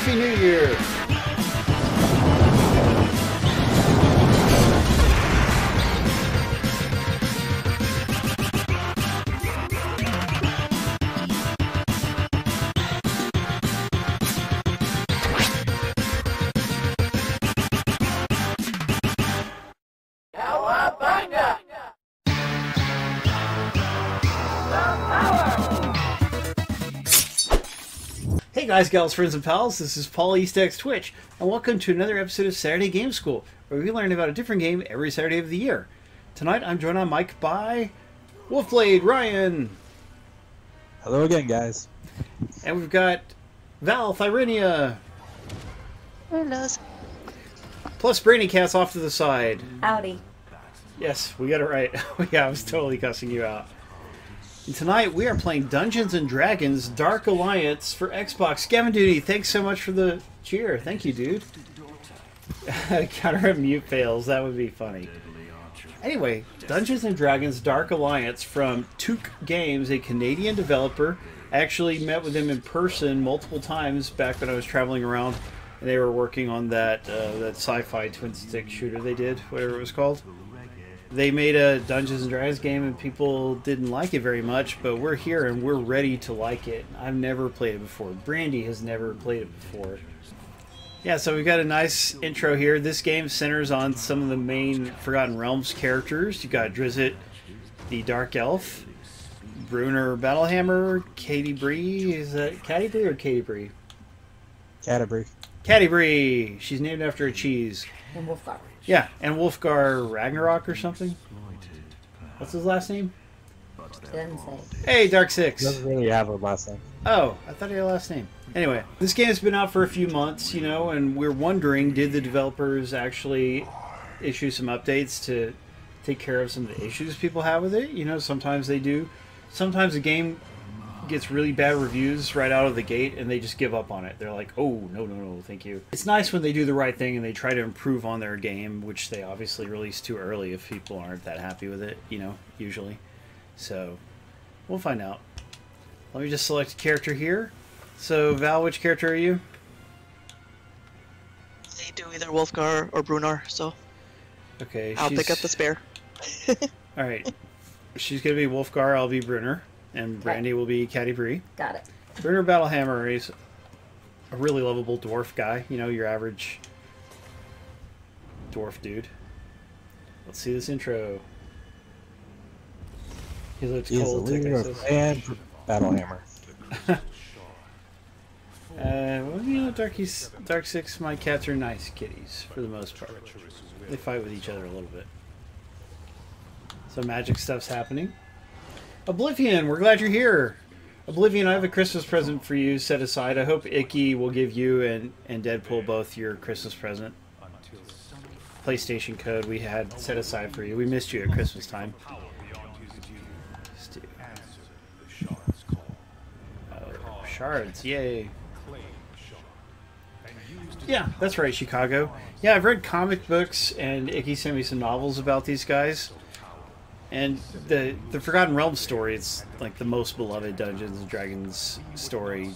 Happy New Year! Hey guys, gals, friends, and pals, this is Paul EastXTwitch, and welcome to another episode of Saturday Game School, where we learn about a different game every Saturday of the year. Tonight I'm joined on mic by Wolfblayde, Ryan. Hello again, guys. And we've got Val, Thyrenia. Hello. Plus Brandykatz off to the side. Howdy. Yes, we got it right. Yeah, I was totally cussing you out. And tonight we are playing Dungeons and Dragons Dark Alliance for Xbox. Gavin Duty, thanks so much for the cheer. Thank you, dude. Counter mute fails. That would be funny. Anyway, Dungeons and Dragons Dark Alliance from Tuque Games, a Canadian developer. I actually met with them in person multiple times back when I was traveling around, and they were working on that that sci-fi twin-stick shooter they did, whatever it was called. They made a Dungeons and Dragons game and people didn't like it very much, but we're here and we're ready to like it. I've never played it before. Brandy has never played it before. Yeah, so we've got a nice intro here. This game centers on some of the main Forgotten Realms characters. You got Drizzt, the Dark Elf, Brunner Battlehammer, Katie Bree. Is that Katie Bree or Katie Bree? Canterbury. Katie Bree. She's named after a cheese. And Wolfgar. Yeah, and Wolfgar Ragnarok or something. What's his last name? Doesn't say. Hey, Dark Six. Doesn't really have a last name. Oh, I thought he had a last name. Anyway, this game's been out for a few months, you know, and we're wondering, did the developers actually issue some updates to take care of some of the issues people have with it? You know, sometimes they do. Sometimes a game gets really bad reviews right out of the gate and they just give up on it. They're like, oh, no, thank you. It's nice when they do the right thing and they try to improve on their game, which they obviously release too early if people aren't that happy with it, you know, usually. So, we'll find out. Let me just select a character here. So, Val, which character are you? They do either Wolfgar or Brunner, so Okay, I'll pick up the spare. Alright. She's going to be Wolfgar, I'll be Brunner. And Brandy will be Katie Bree. Got it. Brunner Battlehammer is a really lovable dwarf guy. You know, your average dwarf dude. Let's see this intro. He looks He is the cold. leader of and Battlehammer. Well, you know, Dark Six, my cats are nice kitties, for the most part. They fight with each other a little bit. Some magic stuff's happening. Oblivion, we're glad you're here. Oblivion, I have a Christmas present for you set aside. I hope Icky will give you and Deadpool both your Christmas present. PlayStation code we had set aside for you. We missed you at Christmas time. Oh, shards, yay. Yeah, that's right, Chicago. Yeah, I've read comic books and Icky sent me some novels about these guys. And the Forgotten Realms story is like the most beloved Dungeons and Dragons story,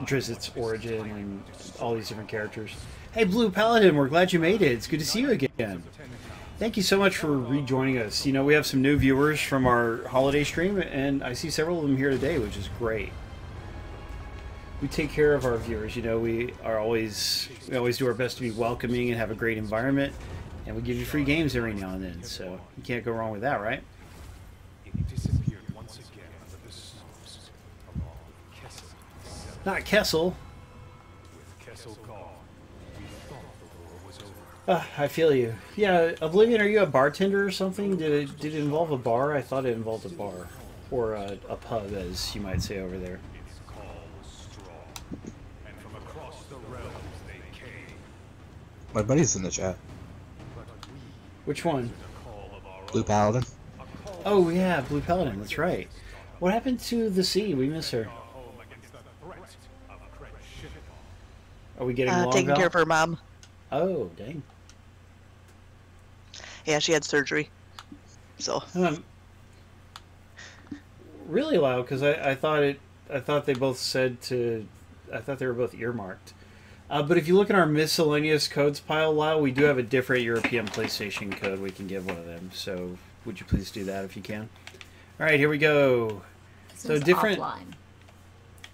Drizzt's origin and all these different characters. Hey Blue Paladin, we're glad you made it. It's good to see you again. Thank you so much for rejoining us. You know, we have some new viewers from our holiday stream and I see several of them here today, which is great. We take care of our viewers, you know, we always do our best to be welcoming and have a great environment, and we give you free games every now and then, so you can't go wrong with that, right? Not Kessel. I feel you. Yeah, Oblivion, are you a bartender or something? Did it involve a bar? I thought it involved a bar. Or a pub, as you might say over there. My buddy's in the chat. Which one? Blue Paladin. Oh yeah, Blue Paladin, that's right. What happened to the sea? We miss her. Are we getting along, Taking Val? care of her mom. Oh, dang. Yeah, she had surgery. So. Really loud, because I thought they both said to. I thought they were both earmarked. But if you look at our miscellaneous codes pile, Lyle, we do have a different European PlayStation code. We can give one of them. So would you please do that if you can? All right, here we go. So different. Offline.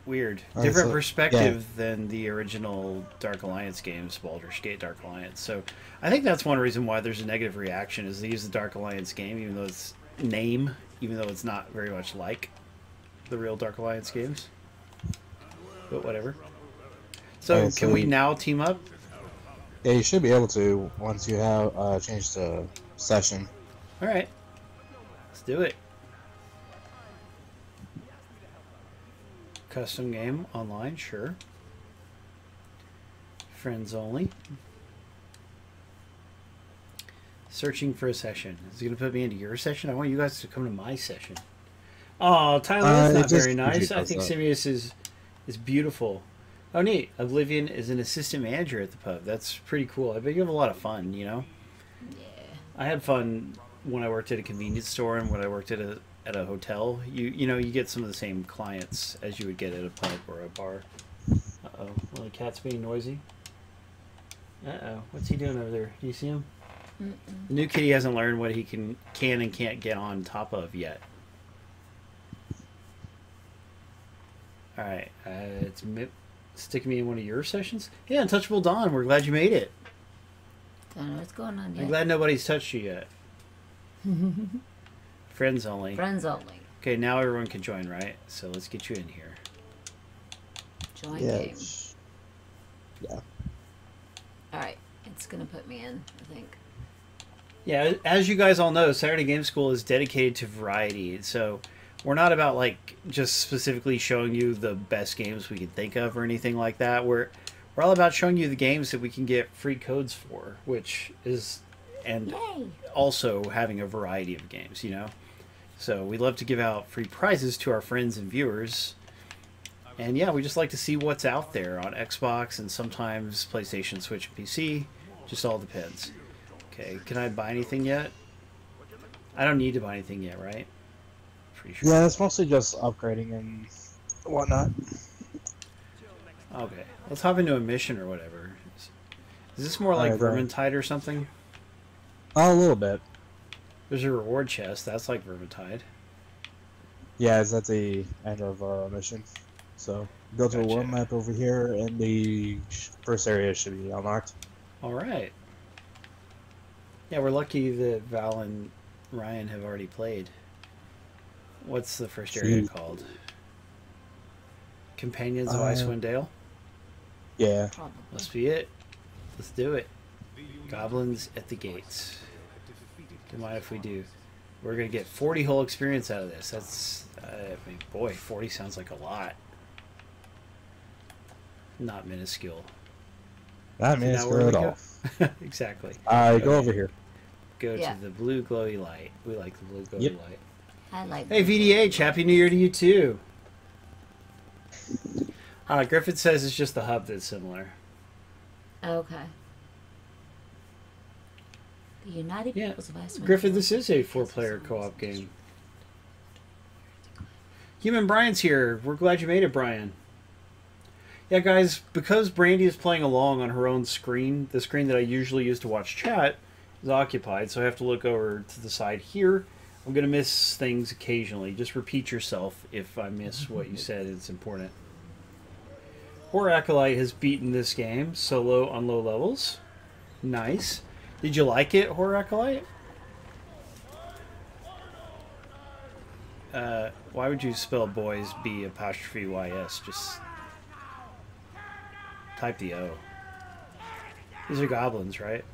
Weird. Right, Different so, perspective than the original Dark Alliance games, Baldur's Gate Dark Alliance. So I think that's one reason why there's a negative reaction is they use the Dark Alliance game, even though it's not very much like the real Dark Alliance games. But whatever. So Right, can we now team up? Yeah, you should be able to once you have changed the session. All right. Let's do it. Custom game online, sure. Friends only. Searching for a session. Is it going to put me into your session? I want you guys to come to my session. Oh, Tyler, that's not very nice. I think Simius is beautiful. Oh, neat. Oblivion is an assistant manager at the pub. That's pretty cool. I bet you have a lot of fun, you know? Yeah. I had fun when I worked at a convenience store and when I worked at a hotel. You know, you get some of the same clients as you would get at a pub or a bar. Uh-oh. Well, the cat's being noisy. Uh-oh. What's he doing over there? Do you see him? Mm-mm. The new kitty hasn't learned what he can and can't get on top of yet. Alright. It's sticking me in one of your sessions? Yeah, Untouchable Dawn. We're glad you made it. Don't know what's going on yet. I'm glad nobody's touched you yet. Friends only. Friends only. Okay, now everyone can join, right? So let's get you in here. Join Yeah. game. Yeah. Alright. It's going to put me in, I think. Yeah, as you guys all know, Saturday Game School is dedicated to variety. So we're not about like just specifically showing you the best games we can think of or anything like that. We're all about showing you the games that we can get free codes for, which is and Yay! also having a variety of games, you know. So we love to give out free prizes to our friends and viewers. And yeah, we just like to see what's out there on Xbox and sometimes PlayStation, Switch, and PC. Just all depends. Okay, can I buy anything yet? I don't need to buy anything yet, right? Pretty sure. Yeah, it's mostly just upgrading and whatnot. Okay, let's hop into a mission or whatever. Is this more like Alright, Vermintide or something? Oh, a little bit. There's a reward chest. That's like Vermintide. Yeah, it's at the end of mission. So go to a Gotcha. world map over here, and the first area should be unlocked. All right. Yeah, we're lucky that Val and Ryan have already played. What's the first area called? Companions of Icewind Dale? Yeah. Probably. Must be it. Let's do it. Goblins at the gates. Don't mind if we do. We're going to get 40 whole experience out of this. That's, I mean, boy, 40 sounds like a lot. Not minuscule. Not Now minuscule where at we all. go? Exactly. Go over here. Go Yeah. to the blue glowy light. We like the blue glowy Yep. light. I like Hey, VDH, Happy New Year to you too. Griffith says it's just the hub that's similar. Okay. The United Yeah. Peoples of Iceland. Griffith, this is a 4-player co-op game. Human Brian's here. We're glad you made it, Brian. Yeah, guys, because Brandy is playing along on her own screen, the screen that I usually use to watch chat is occupied, so I have to look over to the side here. I'm going to miss things occasionally. Just repeat yourself if I miss what you said. It's important. Horror Acolyte has beaten this game solo on low levels. Nice. Did you like it, Horror Acolyte? Why would you spell boys B''YS? Just type the O. These are goblins, right?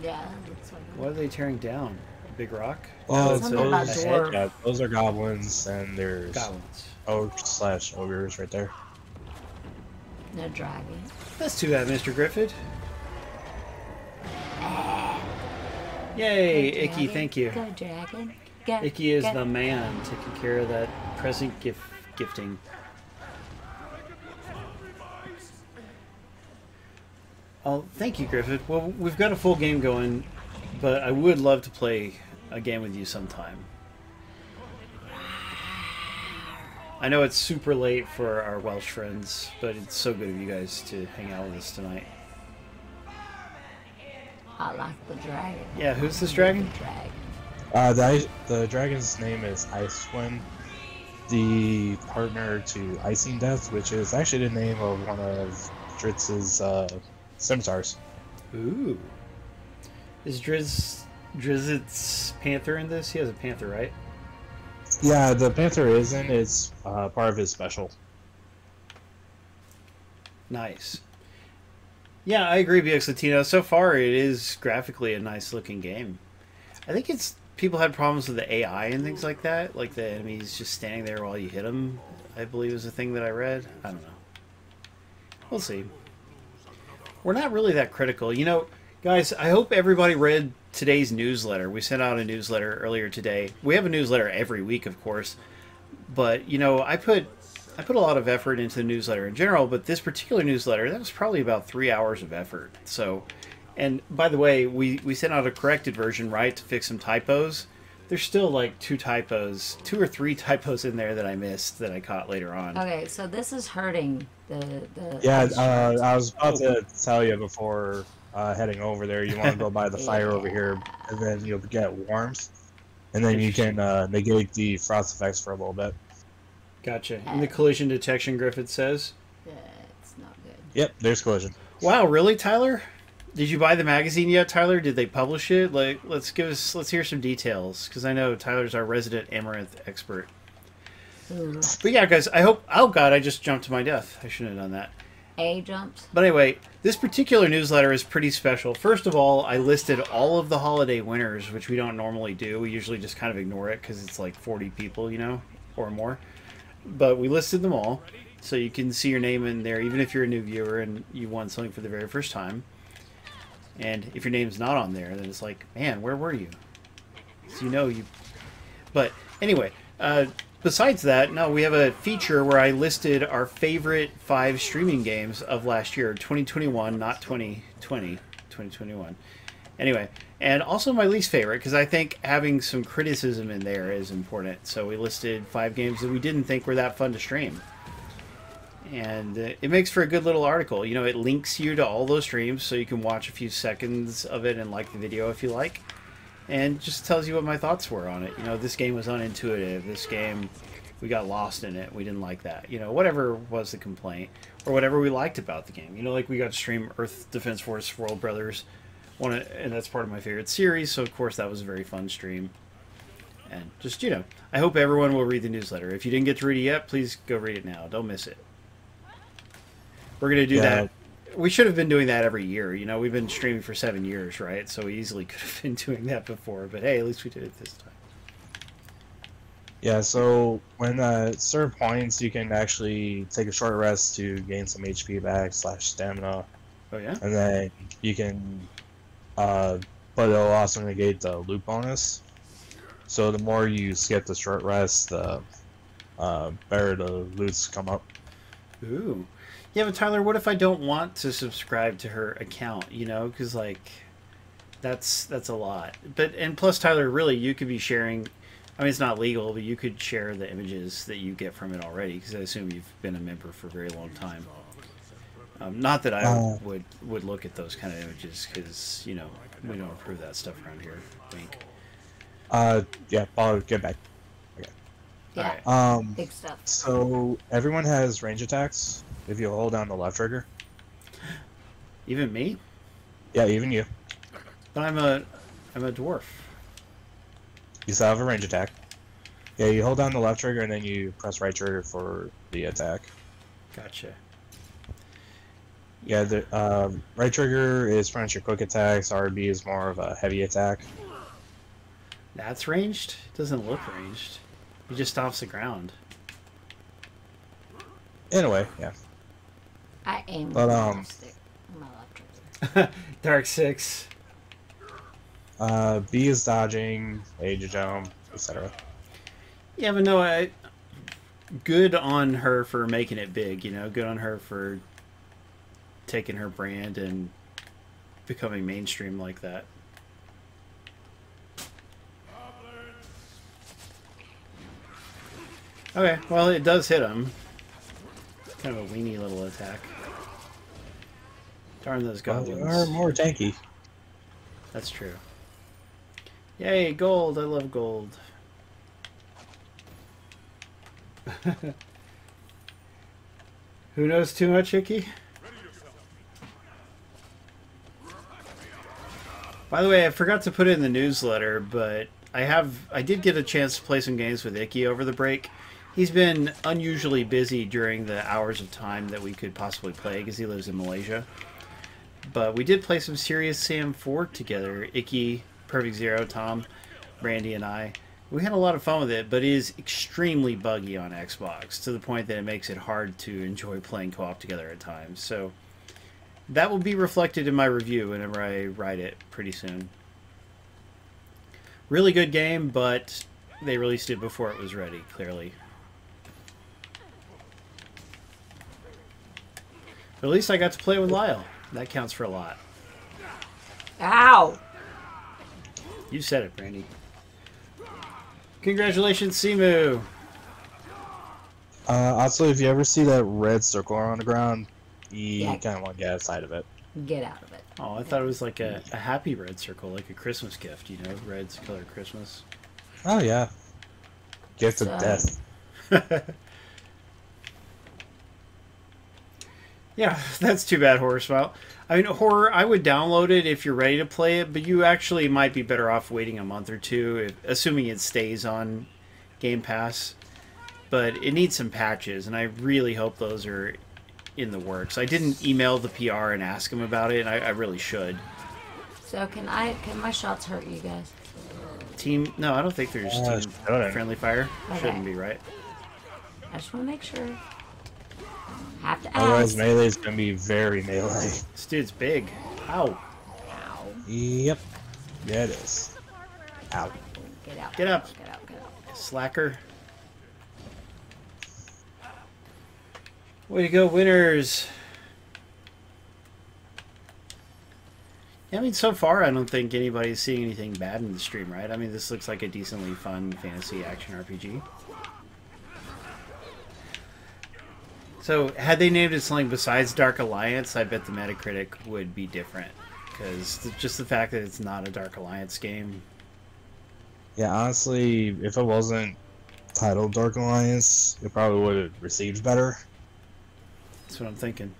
Yeah, looks like What are they tearing down? A big rock? Well, it's Something about a dwarf. head? Yeah, those are goblins, and there's Goblins. ogres right there. no dragon. That's too bad, Mr. Griffith. Yay, Go Icky, dragon, thank you. Go dragon. Go, Icky is go. the man taking care of that present gifting. Oh, thank you, Griffith. Well, we've got a full game going, but I would love to play a game with you sometime. I know it's super late for our Welsh friends, but it's so good of you guys to hang out with us tonight. I like the dragon. Yeah, who's this dragon? The dragon. The dragon's name is Icewind, the partner to Icing Death, which is actually the name of one of Dritz's scimitars. Ooh. Is Drizzt's panther in this? He has a panther, right? Yeah, the panther isn't. It's part of his special. Nice. Yeah, I agree, BX Latino. So far, it is graphically a nice looking game. I think it's people had problems with the AI and things like that, like the enemies just standing there while you hit them. I believe is a thing that I read. I don't know. We'll see. We're not really that critical, you know, guys. I hope everybody read today's newsletter. We sent out a newsletter earlier today. We have a newsletter every week, of course, but you know, I put a lot of effort into the newsletter in general, but this particular newsletter, that was probably about 3 hours of effort. So, and by the way, we sent out a corrected version, right, to fix some typos. There's still like 2 or 3 typos in there that I missed that I caught later on. Okay, so this is hurting the Yeah, I was about to tell you before heading over there, you want to go by the fire over here, and then you'll get warmth, and then you can negate the frost effects for a little bit. Gotcha. In the collision detection, Griffith says. It's not good. Yep, there's collision. Wow, really, Tyler? Did you buy the magazine yet, Tyler? Did they publish it? Like, let's hear some details, because I know Tyler's our resident Amaranth expert. Ooh. But yeah, guys, I hope... Oh, God, I just jumped to my death. I shouldn't have done that. A jumps. But anyway, this particular newsletter is pretty special. First of all, I listed all of the holiday winners, which we don't normally do. We usually just kind of ignore it, because it's like 40 people, you know, or more. But we listed them all, so you can see your name in there, even if you're a new viewer and you won something for the very first time. And if your name's not on there, then it's like, man, where were you? So you know you... But anyway, besides that, no, we have a feature where I listed our favorite 5 streaming games of last year, 2021, not 2020, 2021. Anyway, and also my least favorite, because I think having some criticism in there is important. So we listed 5 games that we didn't think were that fun to stream. And it makes for a good little article. You know, it links you to all those streams, so you can watch a few seconds of it and like the video if you like. And just tells you what my thoughts were on it. You know, this game was unintuitive. This game, we got lost in it. We didn't like that. You know, whatever was the complaint. Or whatever we liked about the game. You know, like we got to stream Earth Defense Force World Brothers. And that's part of my favorite series, so of course that was a very fun stream. And just, you know, I hope everyone will read the newsletter. If you didn't get to read it yet, please go read it now. Don't miss it. We're going to do that. We should have been doing that every year. You know, we've been streaming for 7 years, right? So we easily could have been doing that before. But hey, at least we did it this time. Yeah, so when certain points, you can actually take a short rest to gain some HP back / stamina. Oh, yeah? And then you can... but it'll also negate the loot bonus. So the more you skip the short rest, the better the loots come up. Ooh. Yeah, but Tyler, what if I don't want to subscribe to her account, you know? Because, like, that's a lot. And plus, Tyler, really, you could be sharing... I mean, it's not legal, but you could share the images that you get from it already, because I assume you've been a member for a very long time. Not that I would look at those kind of images, because, you know, we don't approve that stuff around here. Wink. Yeah, I'll get back. Okay. Yeah. Right. Big stuff. So everyone has range attacks if you hold down the left trigger. Even me? Yeah, even you. But I'm a dwarf. You still have a range attack. Yeah, you hold down the left trigger and then you press right trigger for the attack. Gotcha. Yeah, the right trigger is for your quick attacks. RB is more of a heavy attack. That's ranged? It doesn't look ranged. He just stomps the ground. In a way, yeah. I aim with But, my stick on my left trigger. Dark 6. B is dodging, A to jump, etc. Yeah, but no, good on her for making it big, you know? Good on her for taking her brand and becoming mainstream like that. Okay, well, it does hit him. Kind of a weenie little attack. Darn those Well, goblins. they are more tanky. That's true. Yay, gold! I love gold. Who knows too much, Icky? By the way, I forgot to put it in the newsletter, but I did get a chance to play some games with Icky over the break. He's been unusually busy during the hours of time that we could possibly play because he lives in Malaysia. But we did play some Serious Sam 4 together. Icky, Perfect Zero, Tom, Brandy, and I. We had a lot of fun with it, but it is extremely buggy on Xbox to the point that it makes it hard to enjoy playing co-op together at times. So that will be reflected in my review whenever I write it pretty soon. Really good game, but they released it before it was ready, clearly. But at least I got to play with Lyle. That counts for a lot. Ow! You said it, Brandy. Congratulations, Simu! Also, if you ever see that red circle on the ground, you Yeah. kind of want to get outside of it. Get out of it. Oh, I thought it was like a happy red circle, like a Christmas gift, you know? Red's the color of Christmas. Oh, yeah. Gift of So- death. Yeah, that's too bad, Horror Smile. I mean, Horror, I would download it if you're ready to play it, but you actually might be better off waiting a month or two, assuming it stays on Game Pass. But it needs some patches, and I really hope those are in the works. I didn't email the PR and ask them about it, and I really should. So can my shots hurt you guys? Team... No, I don't think there's team shouldn't. friendly fire. Okay. Shouldn't be, right? I just want to make sure. Have to Otherwise, ask. melee is going to be very melee. This dude's big. Ow. Ow. Yep. Yeah, it is. Ow. Get out. Get up. Get out. Get out. Slacker. Way to go, winners. Yeah, I mean, so far, I don't think anybody's seeing anything bad in the stream, right? I mean, this looks like a decently fun fantasy action RPG. So, had they named it something besides Dark Alliance, I bet the Metacritic would be different. Because just the fact that it's not a Dark Alliance game. Yeah, honestly, if it wasn't titled Dark Alliance, it probably would have received better. That's what I'm thinking.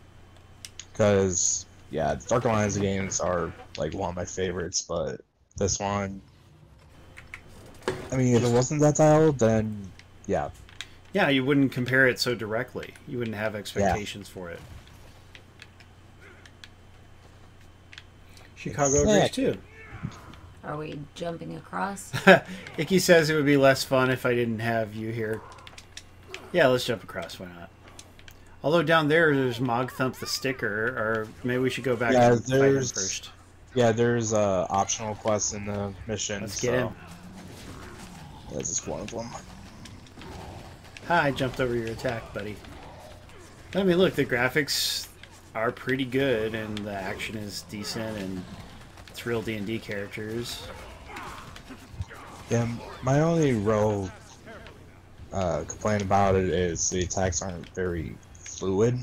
Because, yeah, Dark Alliance games are, like, one of my favorites, but this one... I mean, if it wasn't that titled, then, yeah. Yeah, you wouldn't compare it so directly. You wouldn't have expectations for it. Chicago agrees too. Are we jumping across? Icky says it would be less fun if I didn't have you here. Yeah, let's jump across. Why not? Although down there's Mog Thump the sticker, or maybe we should go back and fight him there's- first. Yeah, there's optional quests in the mission, Let's so... get in. That's just one of them. Ha, I jumped over your attack, buddy. I mean, look, the graphics are pretty good, and the action is decent, and it's real D&D characters. Yeah, my only real complaint about it is the attacks aren't very fluid.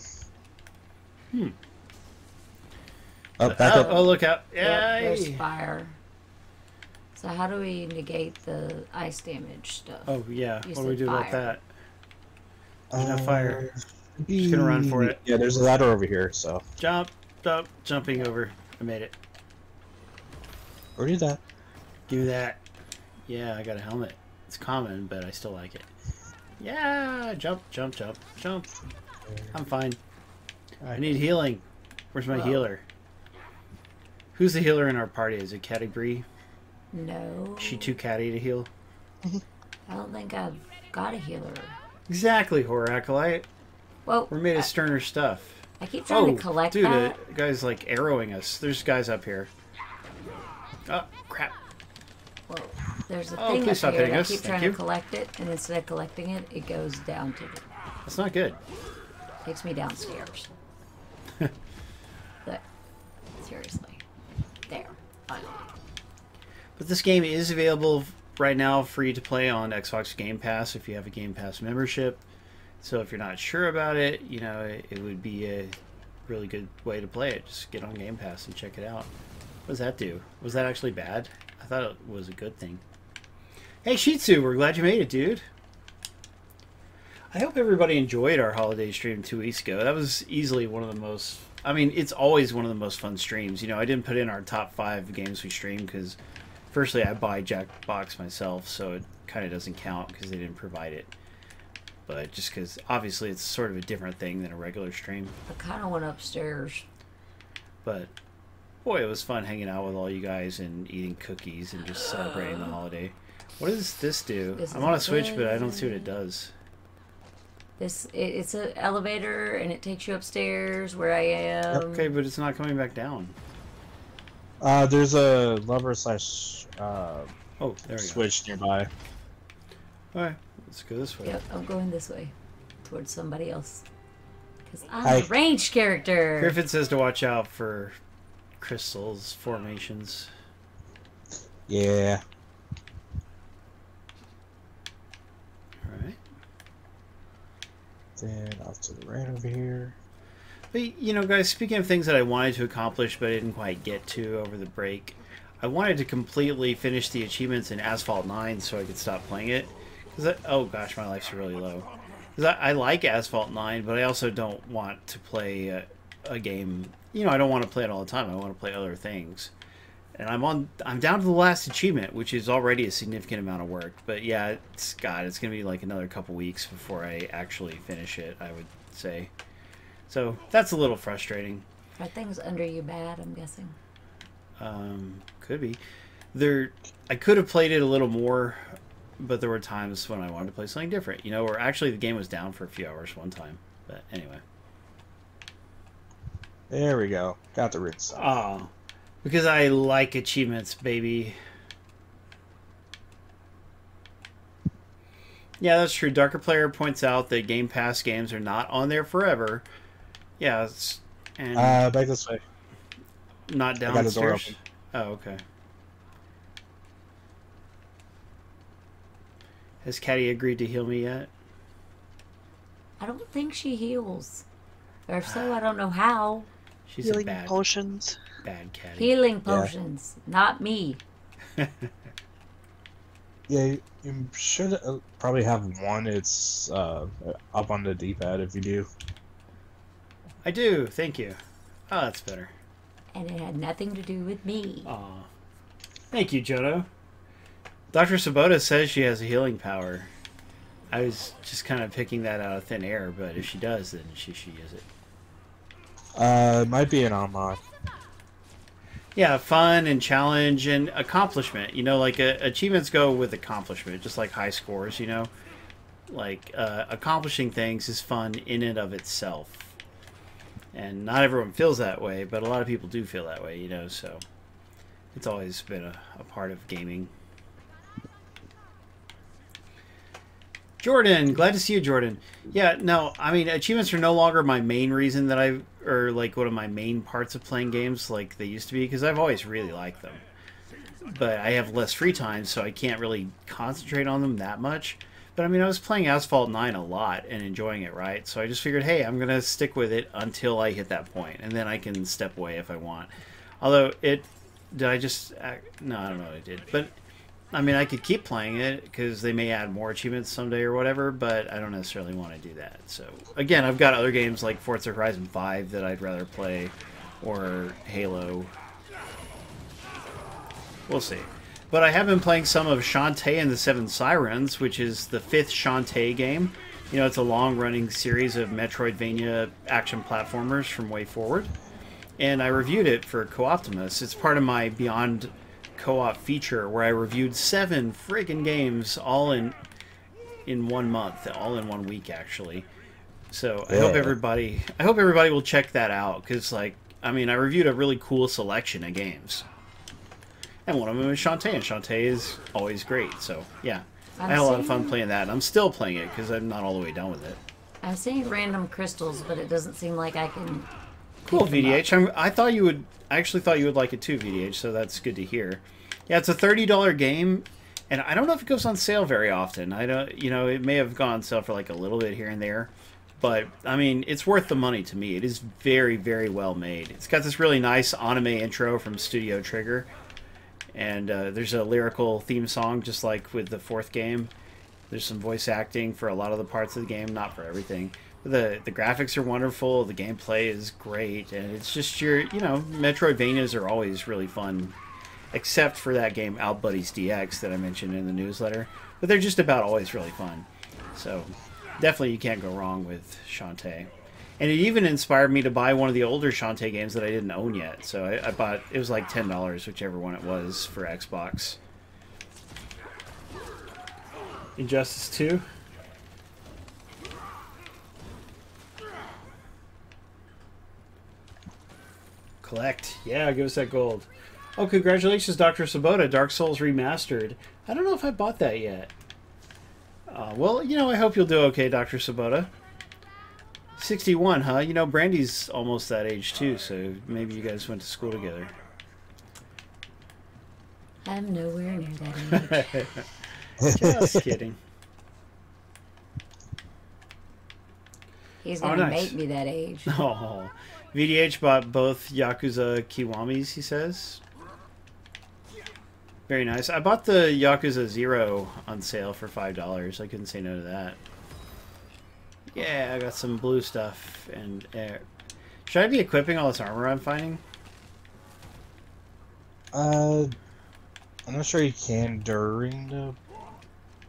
Oh, back up. Oh, look out. Yep, there's Yay! fire. So how do we negate the ice damage stuff? Oh, yeah. You What do we said do about fire. that? There's no fire. Just gonna run for it. Yeah, there's a ladder over here, so. Jump, jump, jumping over. I made it. Or do that. Do that. Yeah, I got a helmet. It's common, but I still like it. Yeah, jump, jump, jump, jump. I'm fine. I need healing. Where's my healer? Who's the healer in our party? Is it Catty Bree? No. Is she too catty to heal? I don't think I've got a healer. Exactly, Horror Acolyte. Well, We're made of sterner stuff. I keep trying to collect dude, that. a guy's like arrowing us. There's guys up here. Oh, crap. Well, there's a Oh, thing please up stop here. hitting I us. keep Thank trying you. to collect it, and instead of collecting it, it goes down to the... That's not good. Takes me downstairs. But, seriously. There. Finally. But this game is available right now free to play on Xbox Game Pass if you have a Game Pass membership. So if you're not sure about it, you know, it would be a really good way to play it. Just get on Game Pass and check it out. What does that do? Was that actually bad? I thought it was a good thing. Hey, Shih Tzu, we're glad you made it, dude. I hope everybody enjoyed our holiday stream 2 weeks ago. That was easily one of the most... I mean, it's always one of the most fun streams. You know, I didn't put in our top 5 games we streamed because, firstly, I buy Jackbox myself, so it kind of doesn't count because they didn't provide it. But just because, obviously, it's sort of a different thing than a regular stream. I kind of went upstairs. But, boy, it was fun hanging out with all you guys and eating cookies and just celebrating the holiday. What does this do? I'm on a Switch, but I don't see what it does. It's an elevator, and it takes you upstairs where I am. Okay, but it's not coming back down. There's a lever slash Oh, there we go. switch nearby. Alright, let's go this way. Yep, I'm going this way. Towards somebody else. Because I'm a ranged character. Griffin says to watch out for crystals, formations. Yeah. Alright. Then off to the right over here. But, you know, guys, speaking of things that I wanted to accomplish but I didn't quite get to over the break, I wanted to completely finish the achievements in Asphalt 9 so I could stop playing it. Oh gosh, my life's really low. Because I like Asphalt 9, but I also don't want to play a game... You know, I don't want to play it all the time. I want to play other things. And I'm down to the last achievement, which is already a significant amount of work. But yeah, it's going to be like another couple weeks before I actually finish it, I would say. So that's a little frustrating. Are things under you bad, I'm guessing? Could be. I could have played it a little more, but there were times when I wanted to play something different. You know, where actually the game was down for a few hours one time. But anyway. There we go. Got the ring stuff. Oh. Because I like achievements, baby. Yeah, that's true. Darker Player points out that Game Pass games are not on there forever. Yeah, and back this way. not I got the door downstairs. open. Oh, okay. Has Caddy agreed to heal me yet? I don't think she heals. Or if so, I don't know how. She's Healing a bad potions. caddy. Healing potions, not me. Yeah, you should probably have one. It's up on the D-pad if you do. I do. Thank you. Oh, that's better. And it had nothing to do with me. Aw. Thank you, Jodo. Dr. Sabota says she has a healing power. I was just kind of picking that out of thin air, but if she does, then she should use it. It might be an unlock. Yeah, fun and challenge and accomplishment. You know, like achievements go with accomplishment, just like high scores, you know? Like, accomplishing things is fun in and of itself. And not everyone feels that way, but a lot of people do feel that way, you know, so it's always been a part of gaming. Jordan, glad to see you, Jordan. Yeah, no, I mean, achievements are no longer my main reason that or like one of my main parts of playing games like they used to be, because I've always really liked them. But I have less free time, so I can't really concentrate on them that much. But I mean, I was playing Asphalt 9 a lot and enjoying it, right? So I just figured, hey, I'm going to stick with it until I hit that point, and then I can step away if I want. Although, did I just... No, I don't know what I did. But, I mean, I could keep playing it, because they may add more achievements someday or whatever, but I don't necessarily want to do that. So, again, I've got other games like Forza Horizon 5 that I'd rather play, or Halo. We'll see. But I have been playing some of Shantae and the Seven Sirens, which is the 5th Shantae game. You know, it's a long-running series of Metroidvania action platformers from Way Forward. And I reviewed it for Co-Optimus. It's part of my Beyond Co-op feature where I reviewed 7 friggin' games all in 1 month, all in 1 week, actually. So I hope everybody will check that out, because, like, I mean, I reviewed a really cool selection of games. And one of them is Shantae, and Shantae is always great. So, yeah. I had a lot of fun playing that, and I'm still playing it because I'm not all the way done with it. I'm seeing random crystals, but it doesn't seem like I can... Cool, VDH. I actually thought you would like it too, VDH, so that's good to hear. Yeah, it's a $30 game, And I don't know if it goes on sale very often. I don't, you know, it may have gone on sale for like a little bit here and there. But, I mean, it's worth the money to me. It is very, very well made. It's got this really nice anime intro from Studio Trigger. And there's a lyrical theme song, just like with the fourth game. There's some voice acting for a lot of the parts of the game, not for everything. But the graphics are wonderful, the gameplay is great, and it's just your, you know, Metroidvanias are always really fun. Except for that game, Out Buddies DX, that I mentioned in the newsletter. But they're just about always really fun. So, definitely you can't go wrong with Shantae. And it even inspired me to buy one of the older Shantae games that I didn't own yet. So I bought, it was like $10, whichever one it was, for Xbox. Injustice 2? Collect. Yeah, give us that gold. Oh, congratulations, Dr. Sabota. Dark Souls Remastered. I don't know if I bought that yet. Well, you know, I hope you'll do okay, Dr. Sabota. 61, huh? You know, Brandy's almost that age, too, so maybe you guys went to school together. I'm nowhere near that age. Just kidding. He's gonna nice. make me that age. Oh, VDH bought both Yakuza Kiwamis, he says. Very nice. I bought the Yakuza 0 on sale for $5. I couldn't say no to that. Yeah, I got some blue stuff. And should I be equipping all this armor I'm finding? I'm not sure you can during the...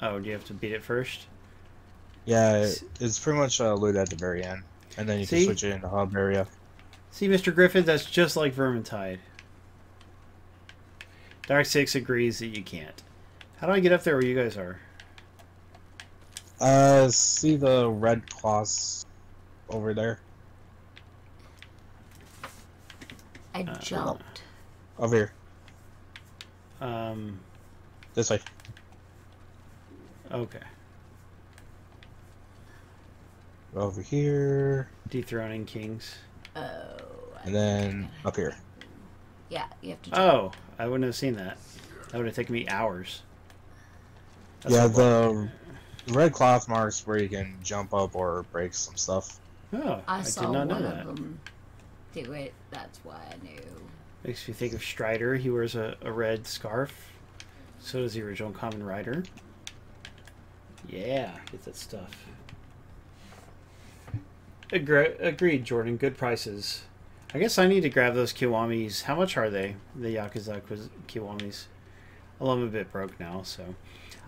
Oh, do you have to beat it first? Yeah, it's pretty much loot at the very end. And then you can See? switch it in the hub area. See, Mr. Griffin, that's just like Vermintide. Dark 6 agrees that you can't. How do I get up there where you guys are? See the red cloths over there? I jumped. Over here. Um, This way. okay. Over here. Dethroning kings. Oh. And then up here. Yeah, you have to jump. Oh, I wouldn't have seen that. That would have taken me hours. That's Yeah, a lot. the red cloth marks where you can jump up or break some stuff. Oh, I I saw did not know one that. of them do it. That's why I knew. Makes me think of Strider. He wears a red scarf. So does the original Common Rider. Yeah, get that stuff. Agreed, Jordan. Good prices. I guess I need to grab those Kiwamis. How much are they? The Yakuza Kiwamis. Well, I'm a bit broke now, so...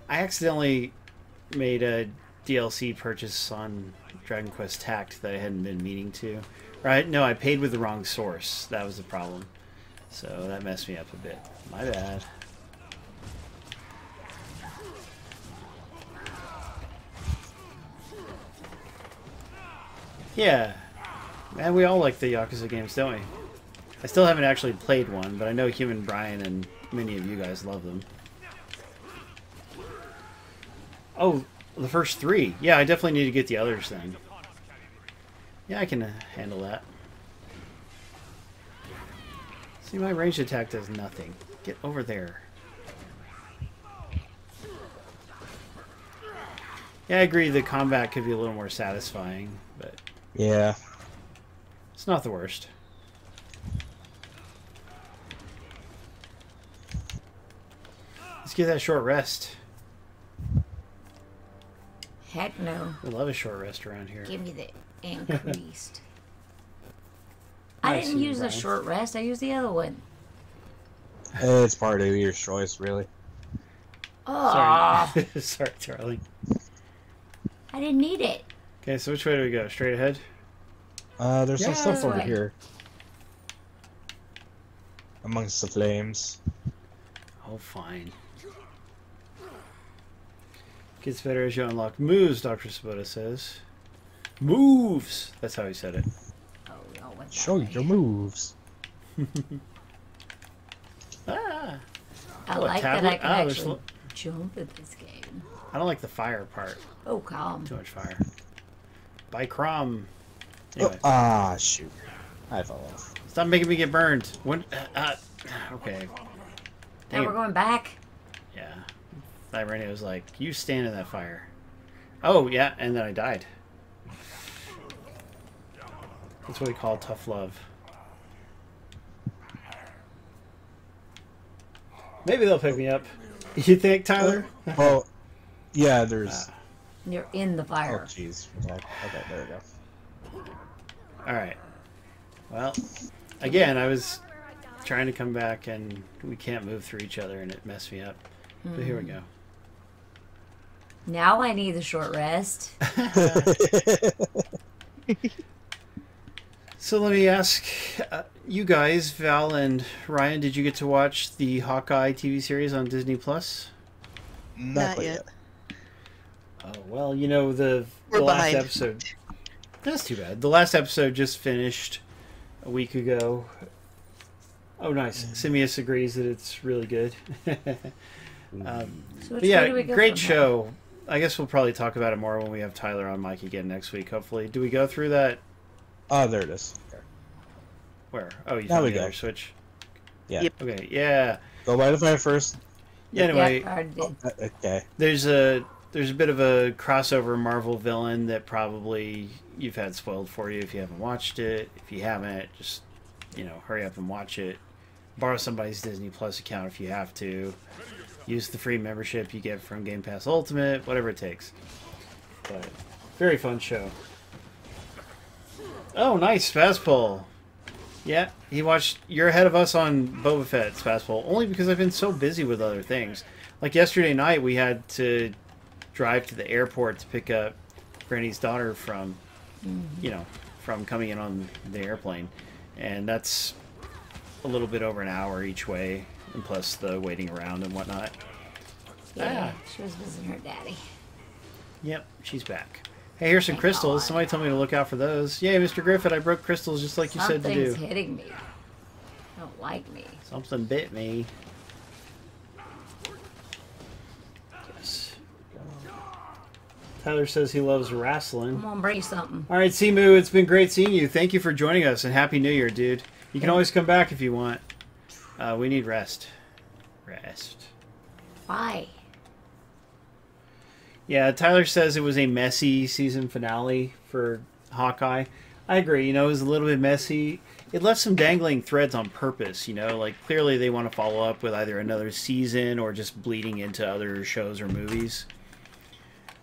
I accidentally made a DLC purchase on Dragon Quest Tact that I hadn't been meaning to. Right? No, I paid with the wrong source. That was the problem. So that messed me up a bit. My bad. Yeah. Man, we all like the Yakuza games, don't we? I still haven't actually played one, but I know Human Brian and many of you guys love them. Oh, the first 3. Yeah, I definitely need to get the others then. Yeah, I can handle that. See, my ranged attack does nothing. Get over there. Yeah, I agree the combat could be a little more satisfying, but... Yeah. It's not the worst. Let's get that short rest. Heck no. We love a short rest around here. Give me the increased. I Nice, didn't Human use the Brian. short rest. I used the other one. It's part of your choice, really. Oh, Sorry. Sorry, Charlie. I didn't need it. Okay, so which way do we go? Straight ahead? There's some Yeah, stuff this over way. here. Amongst the flames. Oh, fine. Gets better as you unlock moves, Dr. Sabota says. Moves! That's how he said it. Oh, we all went that Show way. your moves. Ah! I Oh, a like that tablet? I can Ah, there's actually lo- jump in this game. I don't like the fire part. Oh, calm. Too much fire. By Crom. Oh, Anyway, shoot. I fell off. stop making me get burned. When, okay. Now Dang we're it. going back. Yeah. Irene was like, "You stand in that fire." Oh yeah, and then I died. That's what we call tough love. Maybe they'll pick me up. You think, Tyler? Well, yeah, there's... You're in the Oh, fire. jeez. Okay, there we go. Alright. Well, again, I was trying to come back and we can't move through each other and it messed me up. But here we go. Now I need a short rest. So let me ask you guys, Val and Ryan, did you get to watch the Hawkeye TV series on Disney Plus? Not quite yet. Oh, well, you know, the We're last behind. episode... That's too bad. The last episode just finished a week ago. Oh, nice. Simius agrees that it's really good. So But which way yeah, do we go great from show. I guess we'll probably talk about it more when we have Tyler on mic again next week, hopefully. Do we go through that? Oh, there it is. Okay. Where? Oh, you Now found we the go. other switch? Yeah. Yep. Okay, yeah. Go by the fire first. Yeah, anyway, Yep, I already did. Okay. there's a bit of a crossover Marvel villain that probably you've had spoiled for you if you haven't watched it. If you haven't, just, you know, hurry up and watch it. Borrow somebody's Disney Plus account if you have to. Use the free membership you get from Game Pass Ultimate, whatever it takes. But very fun show. Oh, nice, Spazpole. Yeah, he watched. You're ahead of us on Boba Fett, Spazpole, only because I've been so busy with other things. Like yesterday night, we had to drive to the airport to pick up Granny's daughter from, you know, from coming in on the airplane, and that's a little bit over an hour each way, and plus the waiting around and whatnot. Yeah, she was visiting her daddy. Yep, she's back. Hey, here's some Thank crystals. God. Somebody told me to look out for those. Yay, Mr. Griffith, I broke crystals just like you said to Something's do. hitting me. Don't like me. Something bit me. Yes. Tyler says he loves wrestling. I'm gonna bring you something. All right, Simu, it's been great seeing you. Thank you for joining us, and Happy New Year, dude. You can always come back if you want. We need rest. Rest. Why? Yeah, Tyler says it was a messy season finale for Hawkeye. I agree. You know, it was a little bit messy. It left some dangling threads on purpose, you know? Like, clearly they want to follow up with either another season or just bleeding into other shows or movies.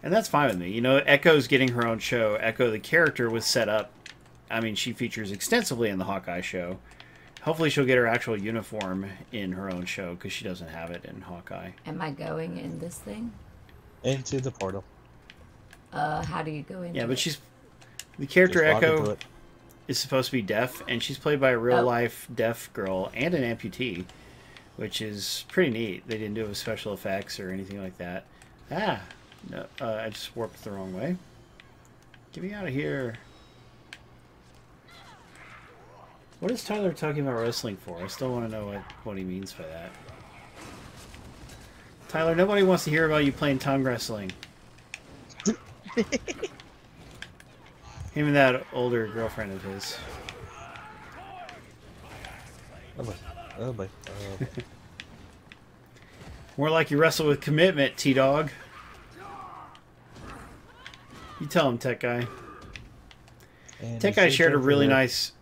And that's fine with me. You know, Echo's getting her own show. Echo, the character, was set up. I mean, she features extensively in the Hawkeye show. Hopefully she'll get her actual uniform in her own show, because she doesn't have it in Hawkeye. Am I going in this thing? Into the portal. How do you go in? Yeah, but she's... The character Just walk into Echo it. is supposed to be deaf, and she's played by a real-life deaf girl and an amputee, which is pretty neat. They didn't do it with special effects or anything like that. Ah! No, I just warped the wrong way. Get me out of here. What is Tyler talking about wrestling for? I still want to know what he means by that. Tyler, nobody wants to hear about you playing tongue wrestling. Him and that older girlfriend of his. Oh boy. Oh boy. More like you wrestle with commitment, T-Dog. You tell him, Tech Guy. And Tech Guy shared a really nice...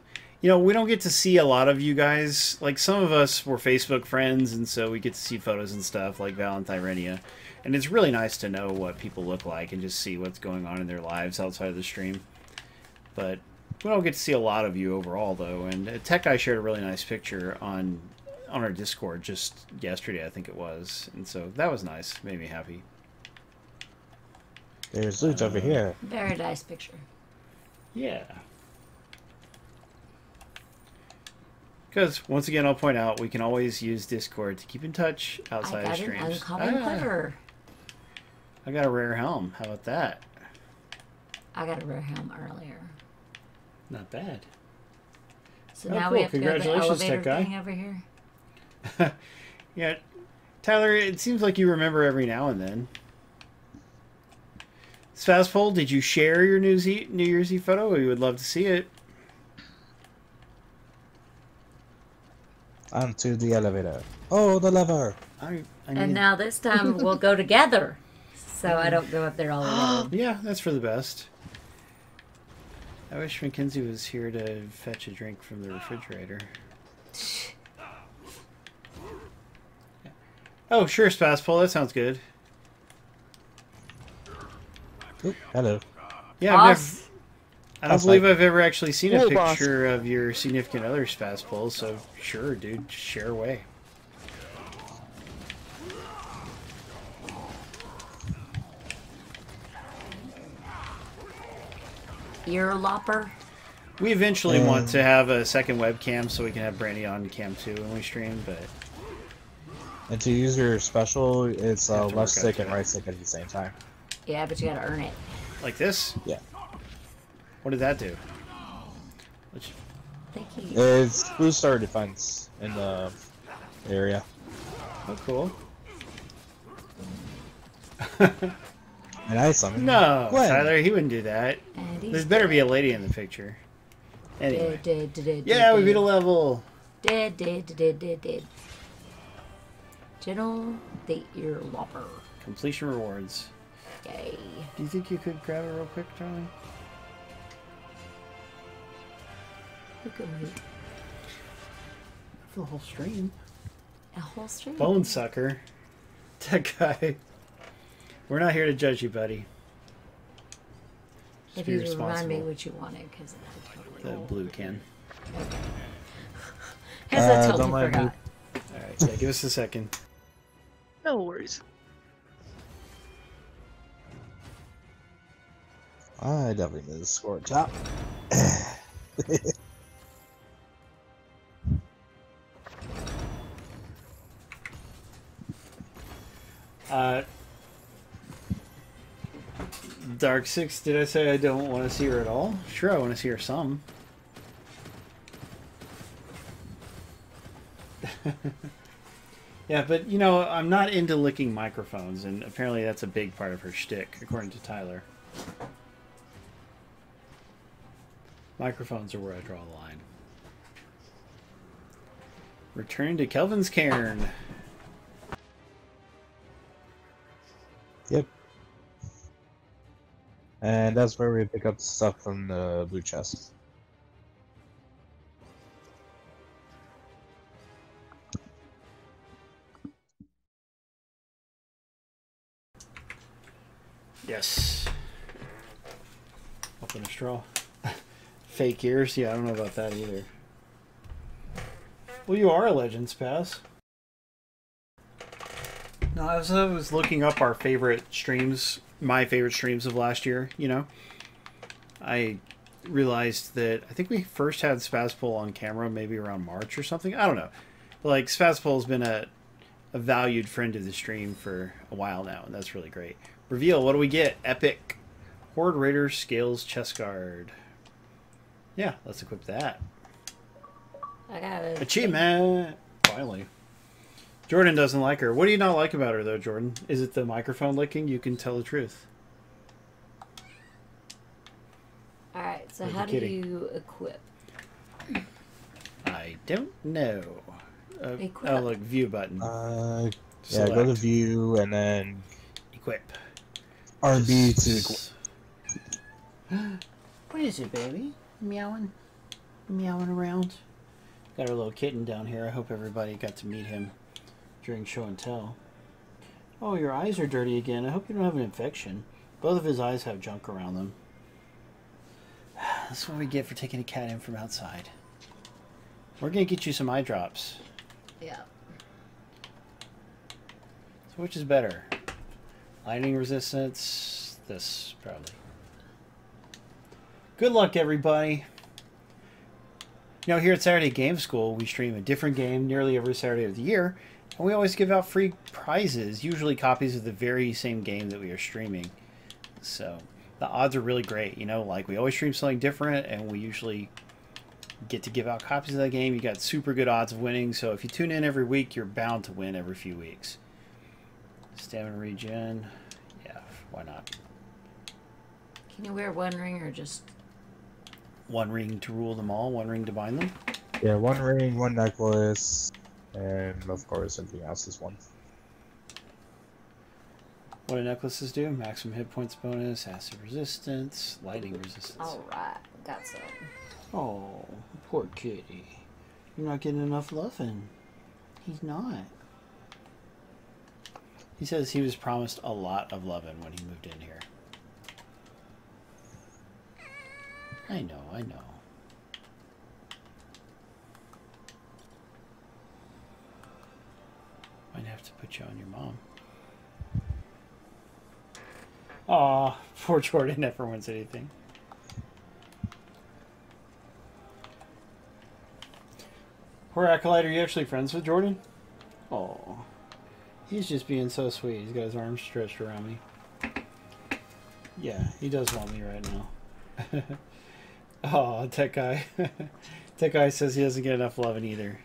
You know, we don't get to see a lot of you guys. Like, some of us were Facebook friends, and so we get to see photos and stuff, like Valentyrenia. And it's really nice to know what people look like and just see what's going on in their lives outside of the stream. But we don't get to see a lot of you overall, though. And Tech Guy shared a really nice picture on our Discord just yesterday, I think it was. And so that was nice. Made me happy. There's loot over here. Very nice picture. Yeah. Because, once again, I'll point out, we can always use Discord to keep in touch outside I of got streams. an uncommon quiver. I got a rare helm. How about that? I got a rare helm earlier. Not bad. So Oh, now cool. we have to go to the Congratulations, elevator Tech Guy. thing over here. Yeah. Tyler, it seems like you remember every now and then. Spazpole, did you share your New Year's Eve photo? We would love to see it. onto the elevator. Oh, the lever. I And mean, now this time we'll go together. So I don't go up there all alone. yeah, that's for the best. I wish Mackenzie was here to fetch a drink from the refrigerator. Oh, sure, Spaspole. That sounds good. Oop, hello. Yeah, Boss. I don't Boss believe fight. I've ever actually seen a Hey, boss. picture of your significant other, Spaspole, so sure, dude, share away. Ear lopper. We eventually want to have a second webcam so we can have Brandy on cam 2 when we stream, but And to use your special, it's Have to left work stick out and that. right stick at the same time. Yeah, but you gotta earn it. like this? Yeah. What did that do? Which, Thank you. It's boost our defense in the area. oh, cool. And I summon. No, Gwen. Tyler, he wouldn't do that. And he's There's better be a lady in the picture. Anyway. dead. Yeah, we beat a level. Dead. Gentle the ear lopper. Completion rewards. Yay. Do you think you could grab it real quick, Charlie? Look at me. For the whole stream. A whole stream. Bone sucker. That guy. We're not here to judge you, buddy. Just If be you remind me responsible. what you wanted, because I totally The will. blue can. Okay. Because I don't totally mind me. forgot. Alright, yeah, give us a second. No worries. I definitely need to score a top. Dark Six, did I say I don't want to see her at all? Sure, I want to see her some. Yeah, but you know, I'm not into licking microphones, and apparently that's a big part of her shtick, according to Tyler. Microphones are where I draw the line. Return to Kelvin's cairn. Yep. And that's where we pick up stuff from the blue chest. Yes. Open a straw. Fake ears? Yeah, I don't know about that either. Well, you are a Legends Pass. No, I was looking up our favorite streams, my favorite streams of last year, you know. I realized that I think we first had Spaspole on camera maybe around March or something. I don't know. Like, Spaspole's been a valued friend of the stream for a while now, and that's really great. Reveal, what do we get? Epic. Horde Raider Scales Chest Guard. Yeah, let's equip that. I got it. Achievement! Finally. Jordan doesn't like her. What do you not like about her, though, Jordan? Is it the microphone licking? You can tell the truth. Alright, so Or the how do kitty. you equip? I don't know. Equip. Oh, look, view button. Yeah, Select. go to view and then Equip. RB to equip. What is it, baby? Meowing? Meowing around? Got our little kitten down here. I hope everybody got to meet him during show and tell. Oh, your eyes are dirty again. I hope you don't have an infection. Both of his eyes have junk around them. That's what we get for taking a cat in from outside. We're going to get you some eye drops. Yeah. So which is better? Lightning resistance? This, probably. Good luck, everybody. You know, here at Saturday Game School, we stream a different game nearly every Saturday of the year, and we always give out free prizes, usually copies of the very same game that we are streaming. So, the odds are really great, you know, like we always stream something different, and we usually get to give out copies of that game. You got super good odds of winning, so if you tune in every week, you're bound to win every few weeks. Stamina regen, yeah, why not? Can you wear one ring or just... One ring to rule them all, one ring to bind them. Yeah, one ring, one necklace, And of course, everything else is 1. What do necklaces do? Maximum hit points bonus, acid resistance, lightning resistance. Alright, got some. Oh, poor kitty. You're not getting enough loving. He's not. He says he was promised a lot of loving when he moved in here. I know, I know. Might have to put you on your mom. Aw, poor Jordan never wins anything. Poor Acolyte, are you actually friends with Jordan? Oh, he's just being so sweet. He's got his arms stretched around me. Yeah, he does want me right now. Oh, Tech Guy. Tech Guy says he doesn't get enough loving either.